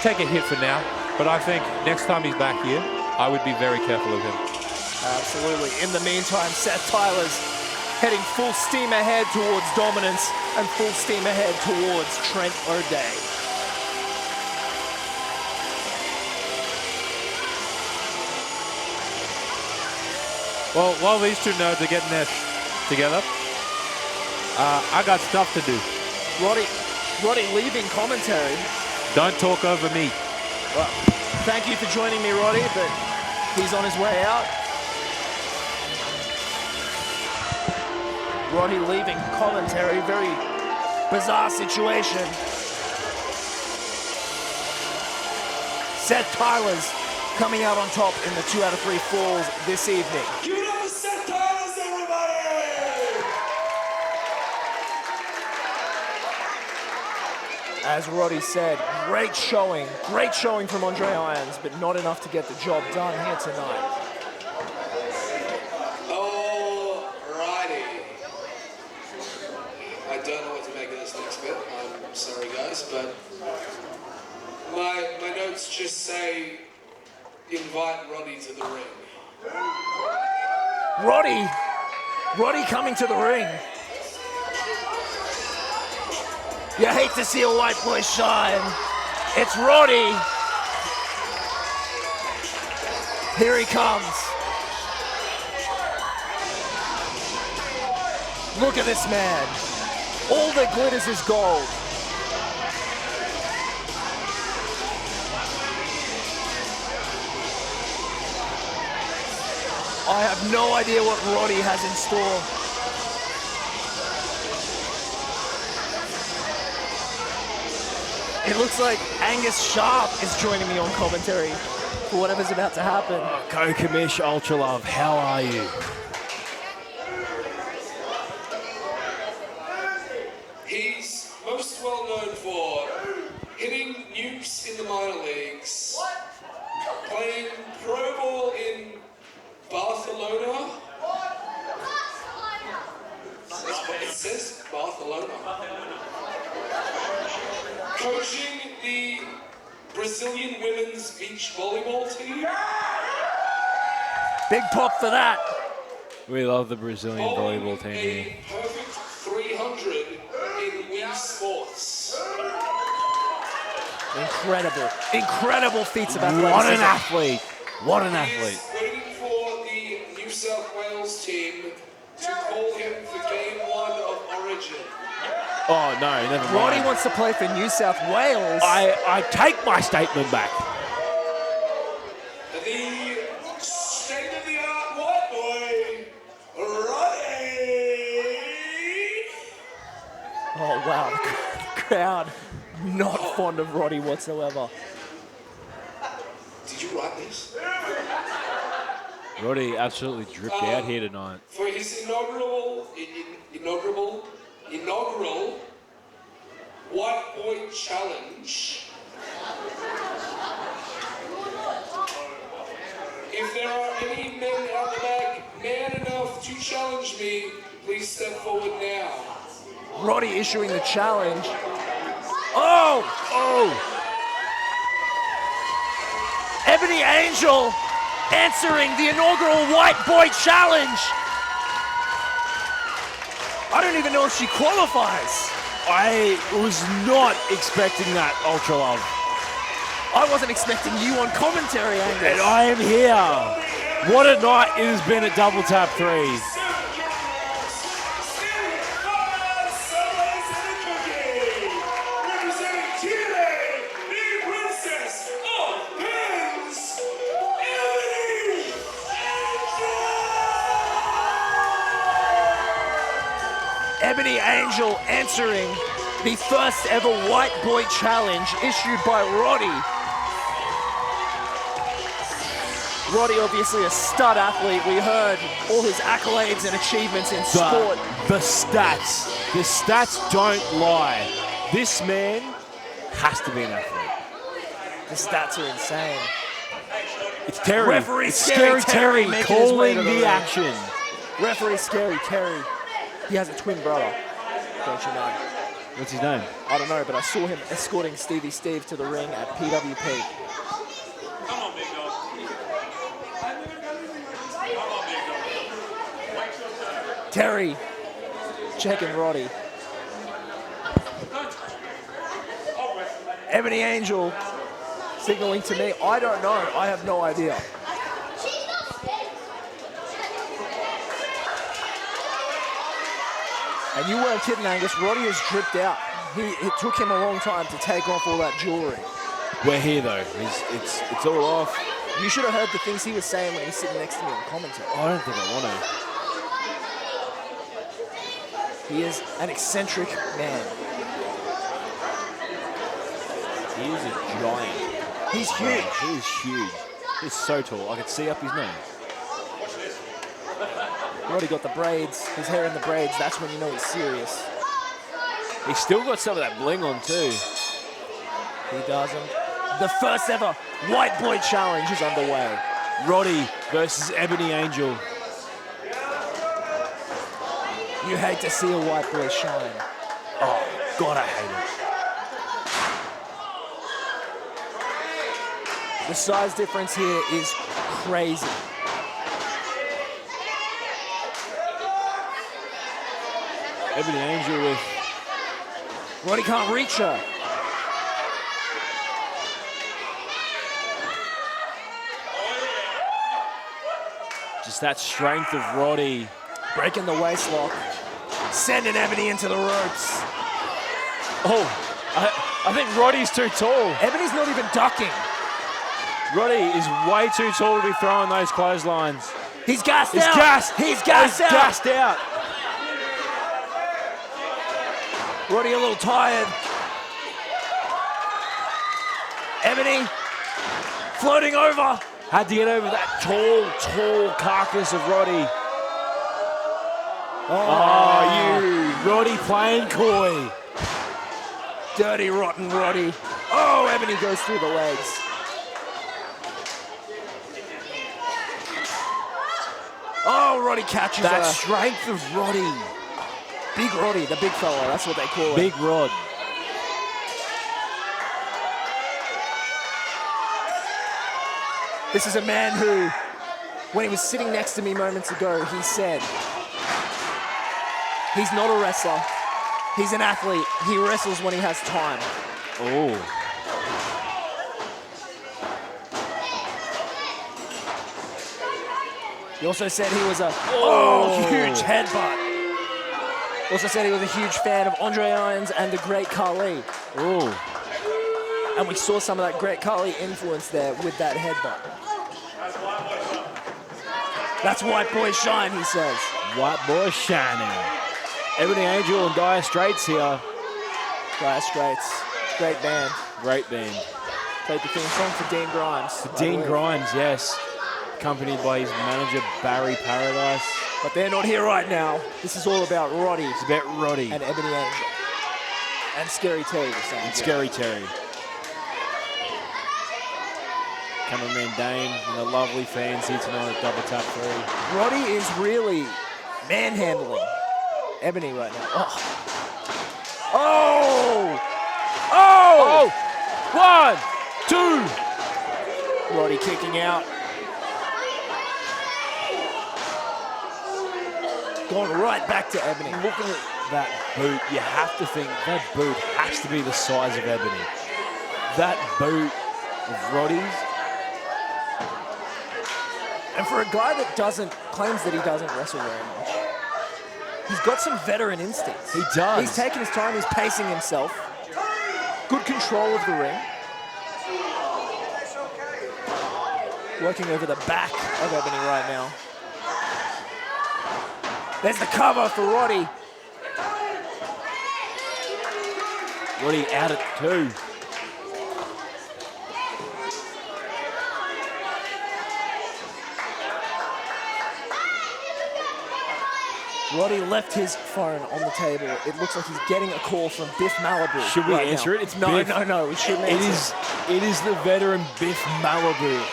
take a hit for now, but I think next time he's back here, I would be very careful of him. Absolutely. In the meantime, Seth Tylors heading full steam ahead towards dominance and full steam ahead towards Trent O'Day. Well, while these two nerds are getting their together, I got stuff to do. Roddy leaving commentary. Don't talk over me. Well, thank you for joining me, Roddy, but he's on his way out. Roddy leaving commentary, very bizarre situation. Seth Tylors coming out on top in the 2 out of 3 falls this evening. Give it up for Seth Tylors, everybody! As Roddy said, great showing from Andre Irons, but not enough to get the job done here tonight. Alrighty. I don't know what to make of this next bit. I'm sorry, guys, but my notes just say invite Roddy to the ring. Roddy coming to the ring. You hate to see a white boy shine. It's Roddy. Here he comes. Look at this man. All that glitters is gold. I have no idea what Roddy has in store. It looks like Angus Sharp is joining me on commentary for whatever's about to happen. Co-commish UltraLove, how are you? He's most well known for hitting nukes in the minor leagues, playing pro ball in Barcelona. It says Barcelona. Coaching the Brazilian women's beach volleyball team. Big pop for that. We love the Brazilian volleyball team here. A perfect 300 in Wii Sports. Incredible feats of athleticism. What an athlete. What an He athlete. is waiting for the New South Wales team to call him for game 1 of Origin. Oh, no, never mind. Roddy wants to play for New South Wales. I take my statement back. The state-of-the-art white boy, Roddy. Oh, wow. The crowd not fond of Roddy whatsoever. Did you write this? Roddy absolutely dripped out here tonight. For his inaugural White Boy Challenge. If there are any men out the back man enough to challenge me, please step forward now. Roddy issuing the challenge. Oh! Ebony Angel answering the inaugural White Boy Challenge. I don't even know if she qualifies. I was not expecting that, UltraLove. I wasn't expecting you on commentary, Angus. And I am here. What a night it has been at Double Tap 3. Ebony Angel answering the first ever White Boy Challenge issued by Roddy. Roddy, obviously a stud athlete. We heard all his accolades and achievements in sport. The stats don't lie. This man has to be an athlete. The stats are insane. It's Terry. Referee it's Scary Terry making his way calling to the the ring. action. Referee Scary Terry. He has a twin brother, don't you know? What's his name? I don't know, but I saw him escorting Stevie Steve to the ring at PWP. Come on, big dog. Terry checking Roddy. Ebony Angel signaling to me. I don't know. I have no idea. And you weren't kidding, Angus. Roddy has dripped out. It took him a long time to take off all that jewelry. We're here though. It's all off. You should have heard the things he was saying when he's sitting next to me on commentary. I don't think I want to. He is an eccentric man. He is a giant. He's huge. He is huge. He's so tall. I could see up his nose. Roddy got the braids, his hair in the braids. That's when you know he's serious. He's still got some of that bling on too. He doesn't. The first ever White Boy Challenge is underway. Roddy versus Ebony Angel. You hate to see a white boy shine. Oh, God, I hate it. The size difference here is crazy. Ebony Angel with... Roddy can't reach her. Just that strength of Roddy. Breaking the waist lock. Sending Ebony into the ropes. Oh, I think Roddy's too tall. Ebony's not even ducking. Roddy is way too tall to be throwing those clotheslines. He's gassed He's out. gassed. He's gassed out. Gassed out. Roddy a little tired. Ebony floating over. Had to get over that tall carcass of Roddy. Oh, you Roddy playing coy. Dirty, rotten Roddy. Oh, Ebony goes through the legs. Oh, Roddy catches That her. strength of Roddy. Big Roddy, the big fella, that's what they call it. Big Rod. This is a man who, when he was sitting next to me moments ago, he said, he's not a wrestler, he's an athlete. He wrestles when he has time. Oh. He also said he was a huge headbutt. He also said he was a huge fan of Andre Irons and the Great Khali. Oh. And we saw some of that Great Khali influence there with that headbutt. That's white boy shine, he says. White boy shining. Ebony Angel and Dire Straits here. Dire Straits, great band. Great band. Played the theme song for Dean Grimes. Dean Grimes, yes. Accompanied by his manager, Barry Paradise. But they're not here right now. This is all about Roddy. It's about Roddy. And Ebony Angel. And Scary Terry. And Scary Terry. Cameraman Dane and the lovely fans here tonight at Double Tap 3. Roddy is really manhandling Ebony right now. Oh! Oh! 1, 2. Roddy kicking out. Going right back to Ebony. Looking at that boot, you have to think that boot has to be the size of Ebony. That boot of Roddy's. And for a guy that claims that he doesn't wrestle very much, he's got some veteran instincts. He does. He's taking his time, he's pacing himself. Good control of the ring. Working over the back of Ebony right now. There's the cover for Roddy. Roddy out at 2. Roddy left his phone on the table. It looks like he's getting a call from Biff Malibu. Should we right answer now. it? It's no, Biff. no, we shouldn't answer it. It is the veteran Biff Malibu.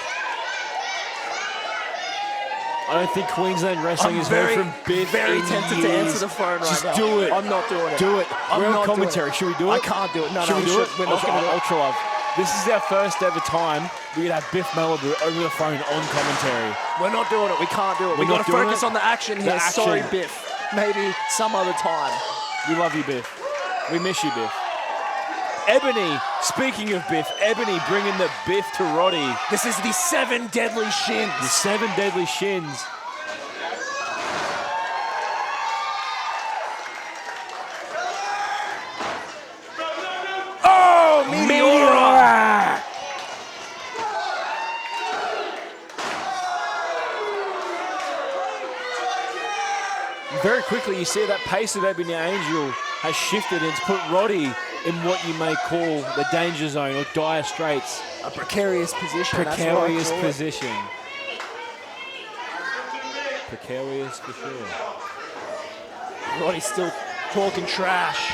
I don't think Queensland Wrestling is heard from Biff. Very in tempted years. to answer the phone right Just now. do it. I'm not doing it. Do it. I'm We're on not doing commentary. it. Should we do it? I can't do it. No, Should we do it? We're not going to do it. UltraLove. This is our first ever time we could have Biff Malibu over the phone on commentary. We're not doing it. We can't do it. We've got to focus on the action here. Sorry, Biff. Maybe some other time. We love you, Biff. We miss you, Biff. Ebony, speaking of Biff, Ebony bringing the Biff to Roddy. This is the 7 deadly shins. The 7 deadly shins. Oh, Meteora! Very quickly, you you see that pace of Ebony Angel has shifted and it's put Roddy in what you may call the danger zone or dire straits. A precarious position. Precarious position. Precarious for sure. Roddy's still talking trash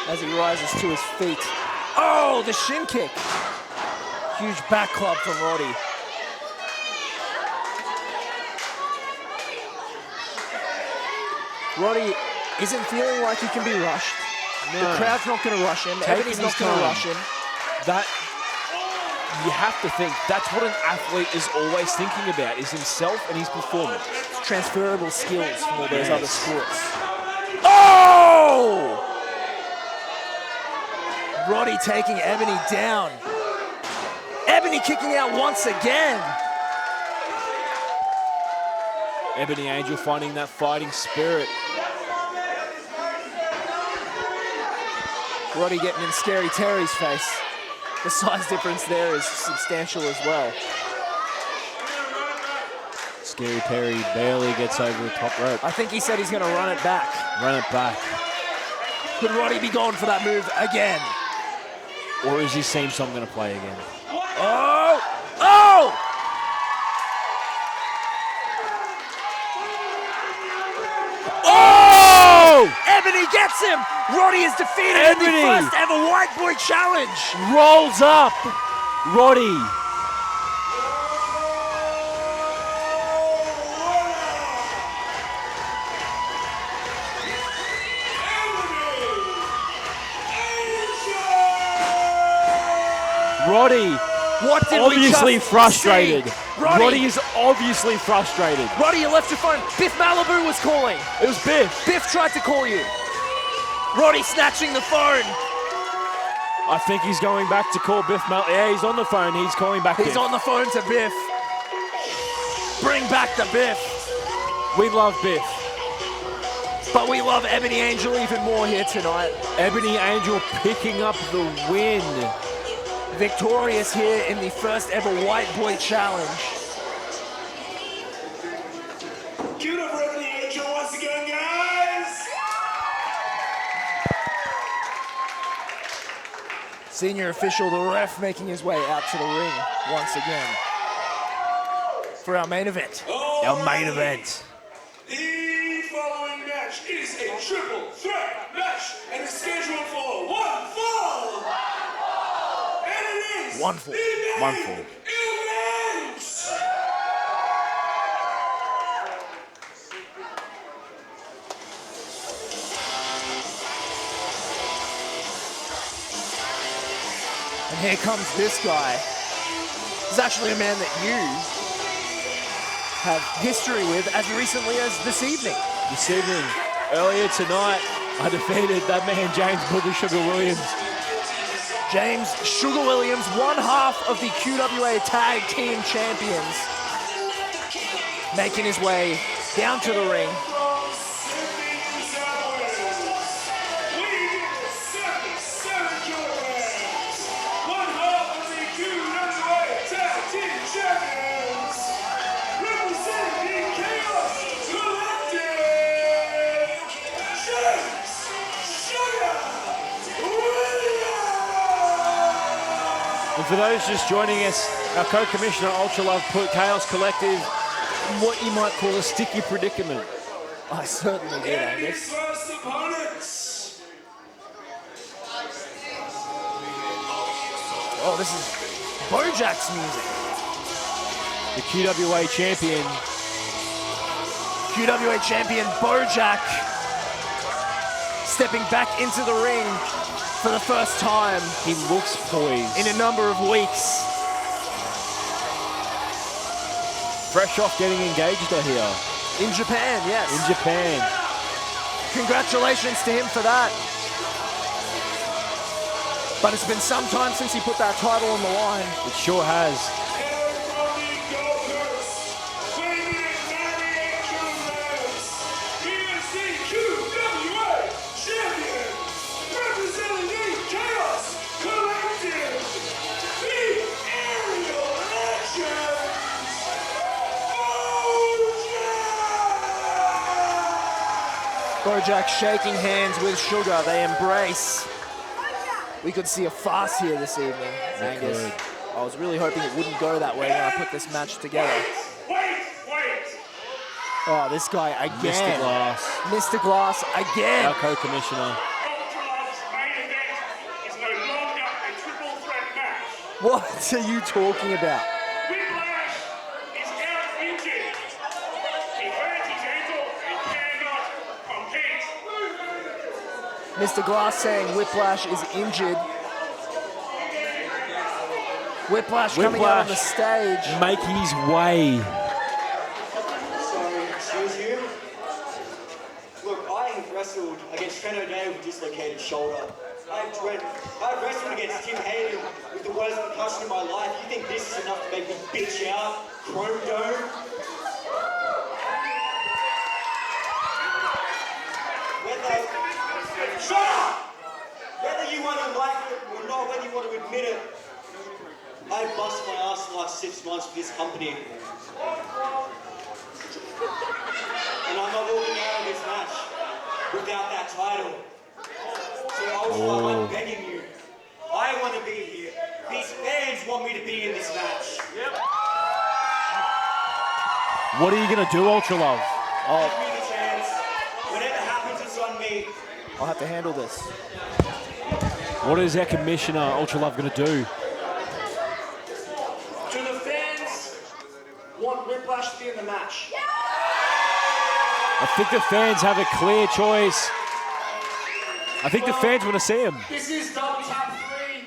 as he rises to his feet. Oh, the shin kick. Huge back club from Roddy. Roddy isn't feeling like he can be rushed. No. The crowd's not going to rush him. Taking Ebony's not his going to time. rush him. That, you have to think, that's what an athlete is always thinking about, is himself and his performance. Transferable skills from all those other sports. Oh! Roddy taking Ebony down. Ebony kicking out once again. Ebony Angel finding that fighting spirit. Roddy getting in Scary Terry's face. The size difference there is substantial as well. Scary Terry barely gets over the top rope. I think he said he's going to run it back. Run it back. Could Roddy be going for that move again? Or is his theme song going to play again? Oh! Oh! Oh! Ebony gets him! Roddy is defeated in the first ever White Boy Challenge! Rolls up! Roddy. Roddy, what did obviously we just frustrated. See? Roddy is obviously frustrated. Roddy, you left your phone. Biff Malibu was calling. It was Biff. Biff tried to call you. Roddy snatching the phone. I think he's going back to call Biff Malibu. Yeah, he's on the phone. He's calling back He's Biff. on the phone to Biff. Bring back the Biff. We love Biff. But we love Ebony Angel even more here tonight. Ebony Angel picking up the win. Victorious here in the first ever White Boy Challenge. Give it up for Ebony Angel once again, guys! Senior official, the ref, making his way out to the ring once again for our main event. Our main event. The following match is a triple threat match and is scheduled for one fall. And it is One fall. the One main fall. event. And here comes this guy. He's actually a man that you have history with as recently as this evening. This evening, earlier tonight, I defeated that man, James Booger Sugar Williams. James Sugar Williams, one half of the QWA Tag Team Champions, making his way down to the ring. And for those just joining us, our co-commissioner UltraLove put Chaos Collective in what you might call a sticky predicament. I certainly did, And his Angus. first opponents. Oh, this is Bojack's music. The QWA champion. QWA champion Bojack stepping back into the ring for the first time He looks poised. in a number of weeks. Fresh off getting engaged out here. In Japan, yes. In Japan. Congratulations to him for that. But it's been some time since he put that title on the line. It sure has. Bojack shaking hands with Sugar. They embrace. We could see a farce here this evening, Angus. I was really hoping it wouldn't go that way when I put this match together. Wait! Oh, this guy again. Mr. Glass. Mr. Glass again. Our co-commissioner. UltraLove's main event is no longer a triple threat match. What are you talking about? Whiplash is out injured. He hurt his ankle and cannot compete. Mr. Glass saying Whiplash is injured. Whiplash coming out on the stage. Make his way. Sorry, excuse you. Look, I have wrestled against Trent O'Day with a dislocated shoulder. I've wrestled against Tim Hayden with the worst concussion in my life. You think this is enough to make me bitch out? Chrome Dome? Shut up! Whether you want to like it or not, whether you want to admit it, I busted my ass the last 6 months for this company. And I'm not walking out of this match without that title. So I'm begging you. I want to be here. These fans want me to be in this match. What are you going to do, UltraLove? Give me the chance. Whatever happens, it's on me. I'll have to handle this. What is our commissioner, UltraLove, going to do? Do the fans want Whiplash to be in the match? I think the fans have a clear choice. I think the fans want to see him. This is Double Tap 3.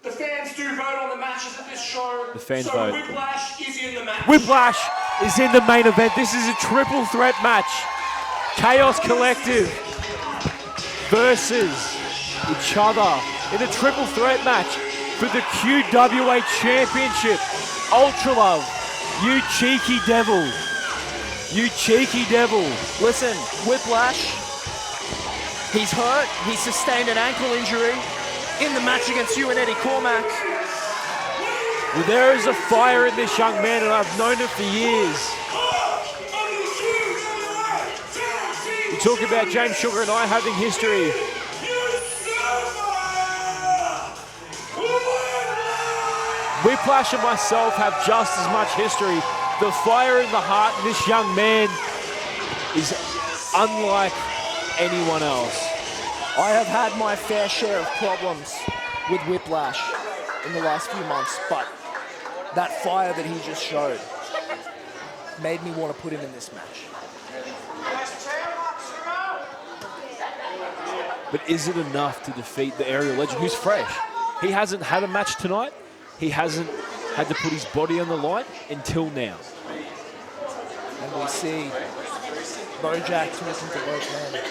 The fans do vote on the matches at this show. The fans so vote. Whiplash is in the match. Whiplash is in the main event. This is a triple threat match. Chaos Collective versus each other in a triple threat match for the QWA Championship. UltraLove, you cheeky devil. You cheeky devil. Listen, Whiplash, he's hurt. He sustained an ankle injury in the match against you and Eddie Cormack. Well, there is a fire in this young man, and I've known it for years. You talk about James Sugar and I having history. Whiplash and myself have just as much history. The fire in the heart in this young man is unlike anyone else. I have had my fair share of problems with Whiplash in the last few months, but that fire that he just showed made me want to put him in this match. But is it enough to defeat the aerial legend who's fresh? He hasn't had a match tonight. He hasn't had to put his body on the line until now. And we see Bojack talking to both men.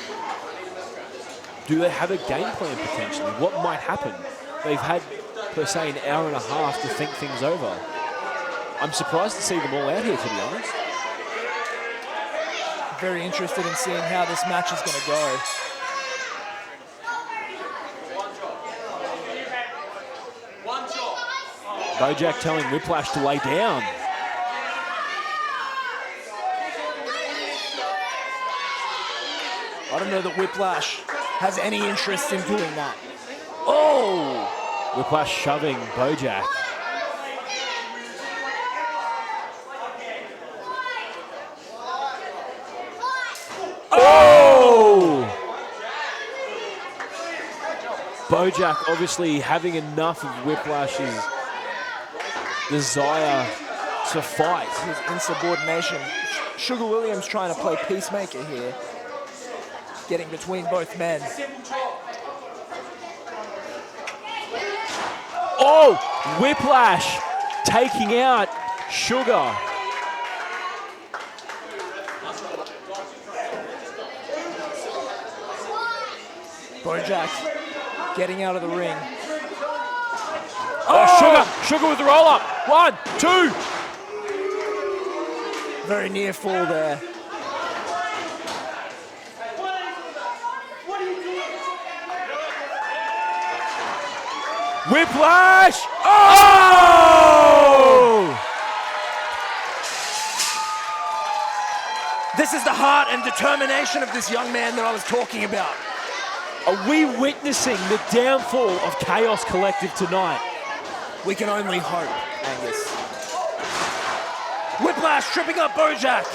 Do they have a game plan potentially? What might happen? They've had, per se, an hour and a half to think things over. I'm surprised to see them all out here, to be honest. Very interested in seeing how this match is going to go. Bojack telling Whiplash to lay down. I don't know that Whiplash has any interest in doing that. Oh! Whiplash shoving Bojack. Oh! Bojack obviously having enough of Whiplash's desire to fight. His insubordination. Sugar Williams trying to play peacemaker here. Getting between both men. Oh! Whiplash taking out Sugar. Bojack getting out of the ring. Oh, Sugar with the roll up. 1, 2. Very near fall there. Whiplash! Oh! This is the heart and determination of this young man that I was talking about. Are we witnessing the downfall of Chaos Collective tonight? We can only hope, Angus. Whiplash tripping up Bojack.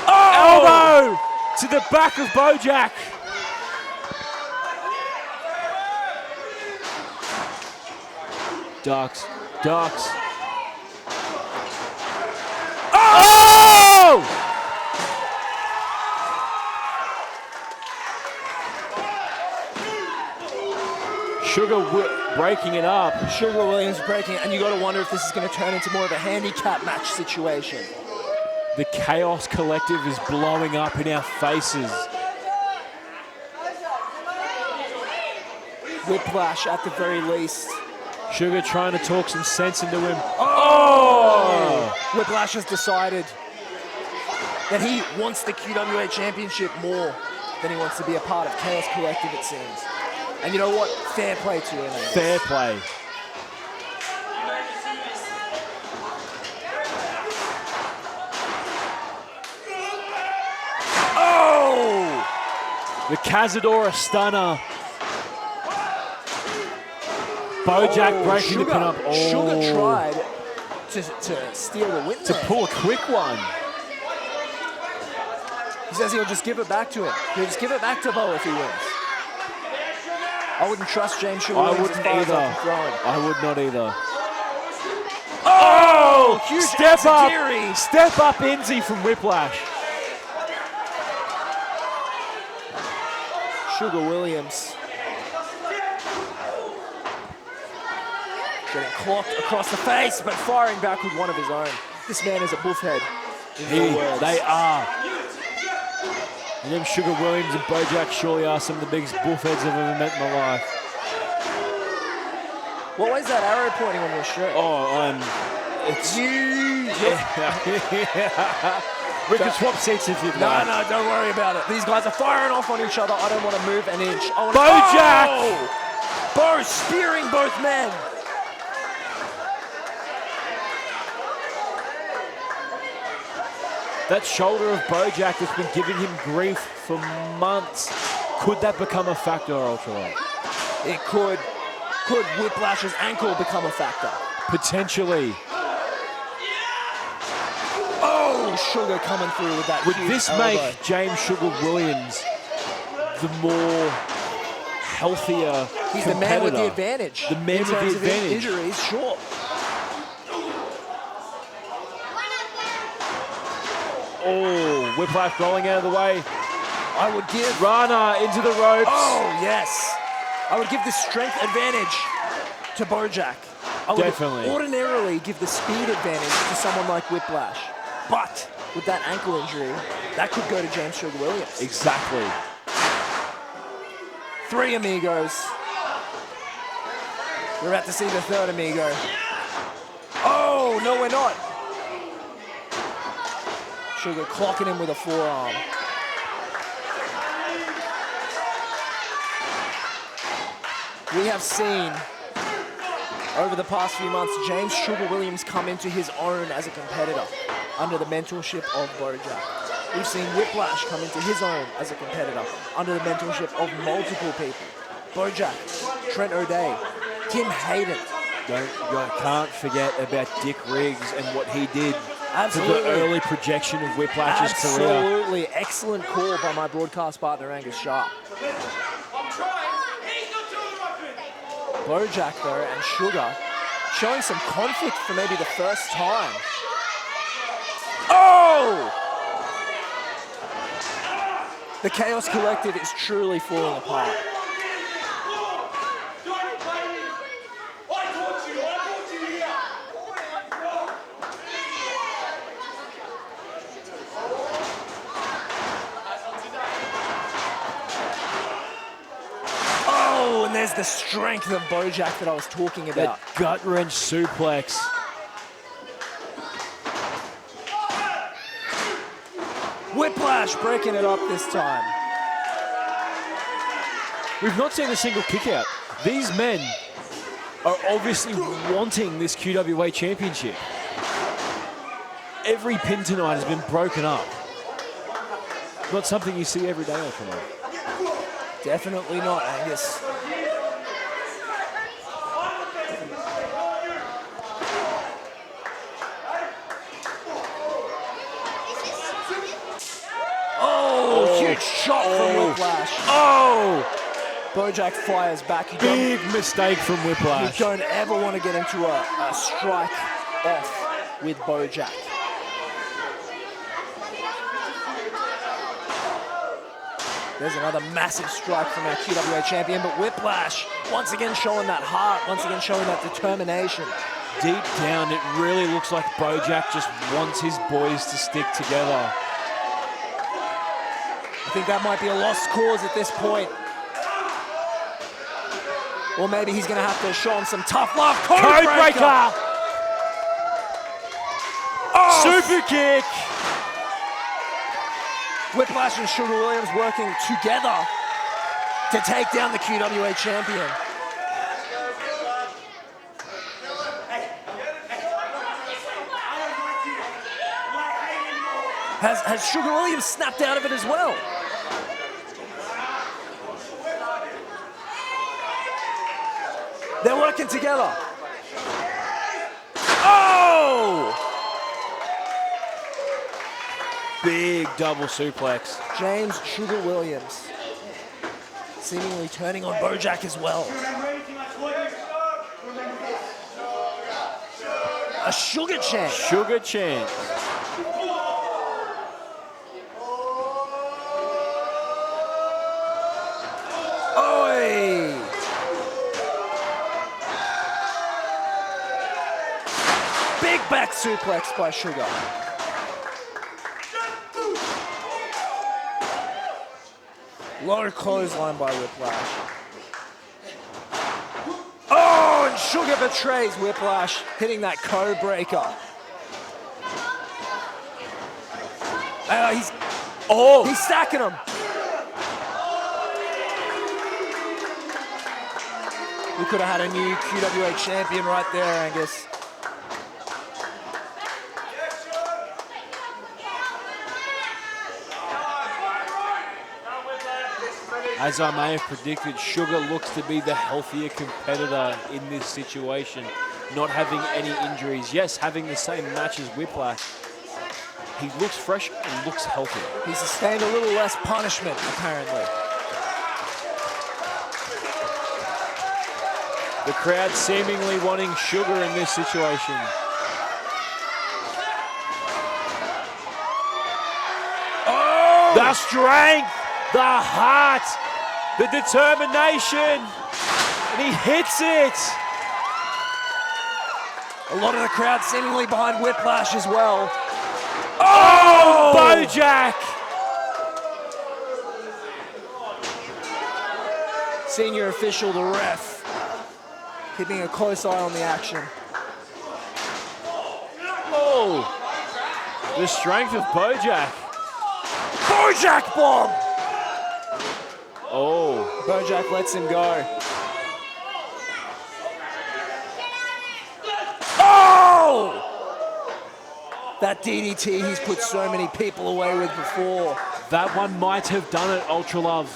Oh! Elbow to the back of Bojack. Ducks. Oh! Sugar breaking it up. Sugar Williams breaking it, and you got to wonder if this is going to turn into more of a handicap match situation. The Chaos Collective is blowing up in our faces. Whiplash at the very least. Sugar trying to talk some sense into him. Oh! Whiplash has decided that he wants the QWA Championship more than he wants to be a part of Chaos Collective, it seems. And you know what? Fair play to him. Man. Fair play. Oh! The Cazadora stunner. Bojack breaking the pin up. Oh. Sugar tried to steal the win to pull a quick one. He says he'll just give it back to him. He'll just give it back to Bo if he wins. I wouldn't trust James Sugar. I wouldn't either. I would not either. Oh! Huge Step up! Enziguri. Step up Enzy from Whiplash. Sugar Williams. Getting clocked across the face, but firing back with one of his own. This man is a buffhead. They are. And them Sugar Williams and Bojack surely are some of the biggest buffheads I've ever met in my life. What was that arrow pointing on your shirt? Oh, it's you. We can swap seats if you'd like. No, don't worry about it. These guys are firing off on each other. I don't want to move an inch. Bojack! Oh! Bo spearing both men. That shoulder of Bojack has been giving him grief for months. Could that become a factor, UltraLove? It could. Could Whiplash's ankle become a factor? Potentially. Oh, Sugar coming through with that. Would huge this elbow. make James Sugar Williams the more healthier He's the man with the advantage. The man in with the terms of advantage. Injuries, sure. Oh, Whiplash rolling out of the way. I would give Rana into the ropes. Oh, yes. I would give the strength advantage to Bojack. I would Definitely. ordinarily give the speed advantage to someone like Whiplash. But with that ankle injury, that could go to James Sugar Williams. Exactly. 3 amigos. We're about to see the 3rd amigo. Oh, no, we're not. Sugar clocking him with a forearm. We have seen over the past few months James Sugar Williams come into his own as a competitor under the mentorship of Bojack. We've seen Whiplash come into his own as a competitor under the mentorship of multiple people. Bojack, Trent O'Day, Tim Hayden. Can't forget about Dick Riggs and what he did Absolutely. to the early projection of Whiplash's career. Absolutely. Excellent call by my broadcast partner, Angus Sharp. Bojack, though, and Sugar showing some conflict for maybe the first time. Oh! The Chaos Collective is truly falling apart. Oh, and there's the strength of Bojack that I was talking about. That gut wrench suplex. Whiplash breaking it up this time. We've not seen a single kick out. These men are obviously wanting this QWA championship. every pin tonight has been broken up. Not something you see every day, ultimately. Definitely not, Angus. Oh, huge shot from Whiplash. Oh! Bojack fires back. Big mistake from Whiplash. You don't ever want to get into a strike off with Bojack. There's another massive strike from our QWA champion, but Whiplash once again showing that heart, once again showing that determination. Deep down, it really looks like Bojack just wants his boys to stick together. I think that might be a lost cause at this point. Or maybe he's going to have to show him some tough love. Codebreaker! Oh! Super kick! Whiplash and Sugar Williams working together to take down the QWA champion. Has Sugar Williams snapped out of it as well? They're working together. Oh! Big double suplex. James Sugar Williams seemingly turning on Bojack as well. A sugar chant. Sugar chant. Oi! Big back suplex by Sugar. Low clothesline by Whiplash. Oh, and Sugar betrays Whiplash, hitting that code-breaker. He's stacking him. We could have had a new QWA champion right there, Angus. As I may have predicted, Sugar looks to be the healthier competitor in this situation, not having any injuries. Yes, having the same match as Whiplash. He looks fresh and looks healthy. He sustained a little less punishment, apparently. The crowd seemingly wanting Sugar in this situation. Oh! The strength, the heart, the determination, and he hits it. A lot of the crowd seemingly behind Whiplash as well. Oh! Bojack! Senior official, the ref, keeping a close eye on the action. Oh! The strength of Bojack. Bojack bomb! Oh. Bojack lets him go. Oh! That DDT he's put so many people away with before. That one might have done it, UltraLove.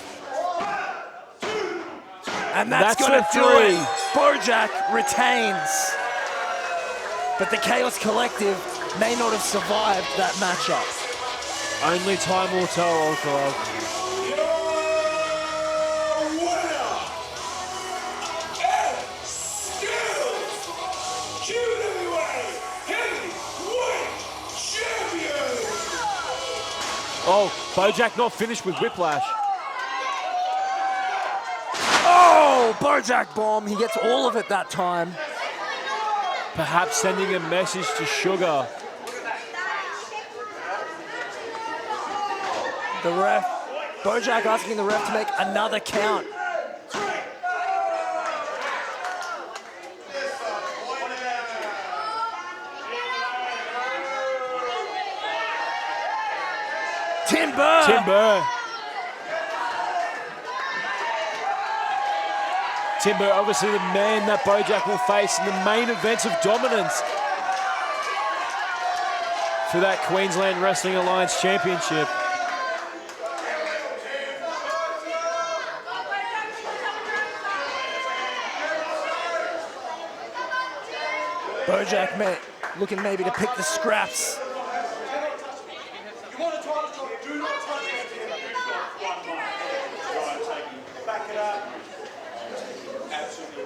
And that's gonna do it. Bojack retains. But the Chaos Collective may not have survived that matchup. Only time will tell, UltraLove. Oh, Bojack not finished with Whiplash. Oh, Bojack bomb. He gets all of it that time. Perhaps sending a message to Sugar. The ref, Bojack asking the ref to make another count. Timber. Timber, obviously the man that Bojack will face in the main events of dominance. for that Queensland Wrestling Alliance Championship. Bojack looking maybe to pick the scraps. You want a title shot, do not touch it until you've got 1 mark. Right, take it. Back it up. Absolutely.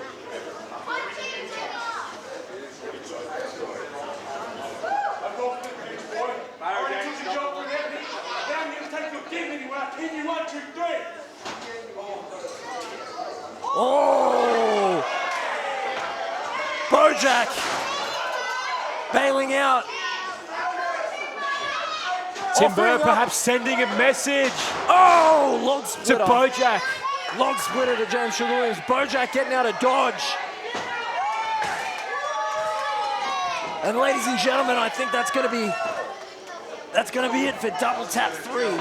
I've got the big boy. I took the job with everything. Now I'm going to take your game anywhere. In you 1, 2, 3. Oh! Bojack bailing out. Timber perhaps sending a message Oh, log to splitter. Bojack. Log splitter to James Sugar Williams. Bojack getting out of dodge. And ladies and gentlemen, I think that's going to be it for Double Tap 3.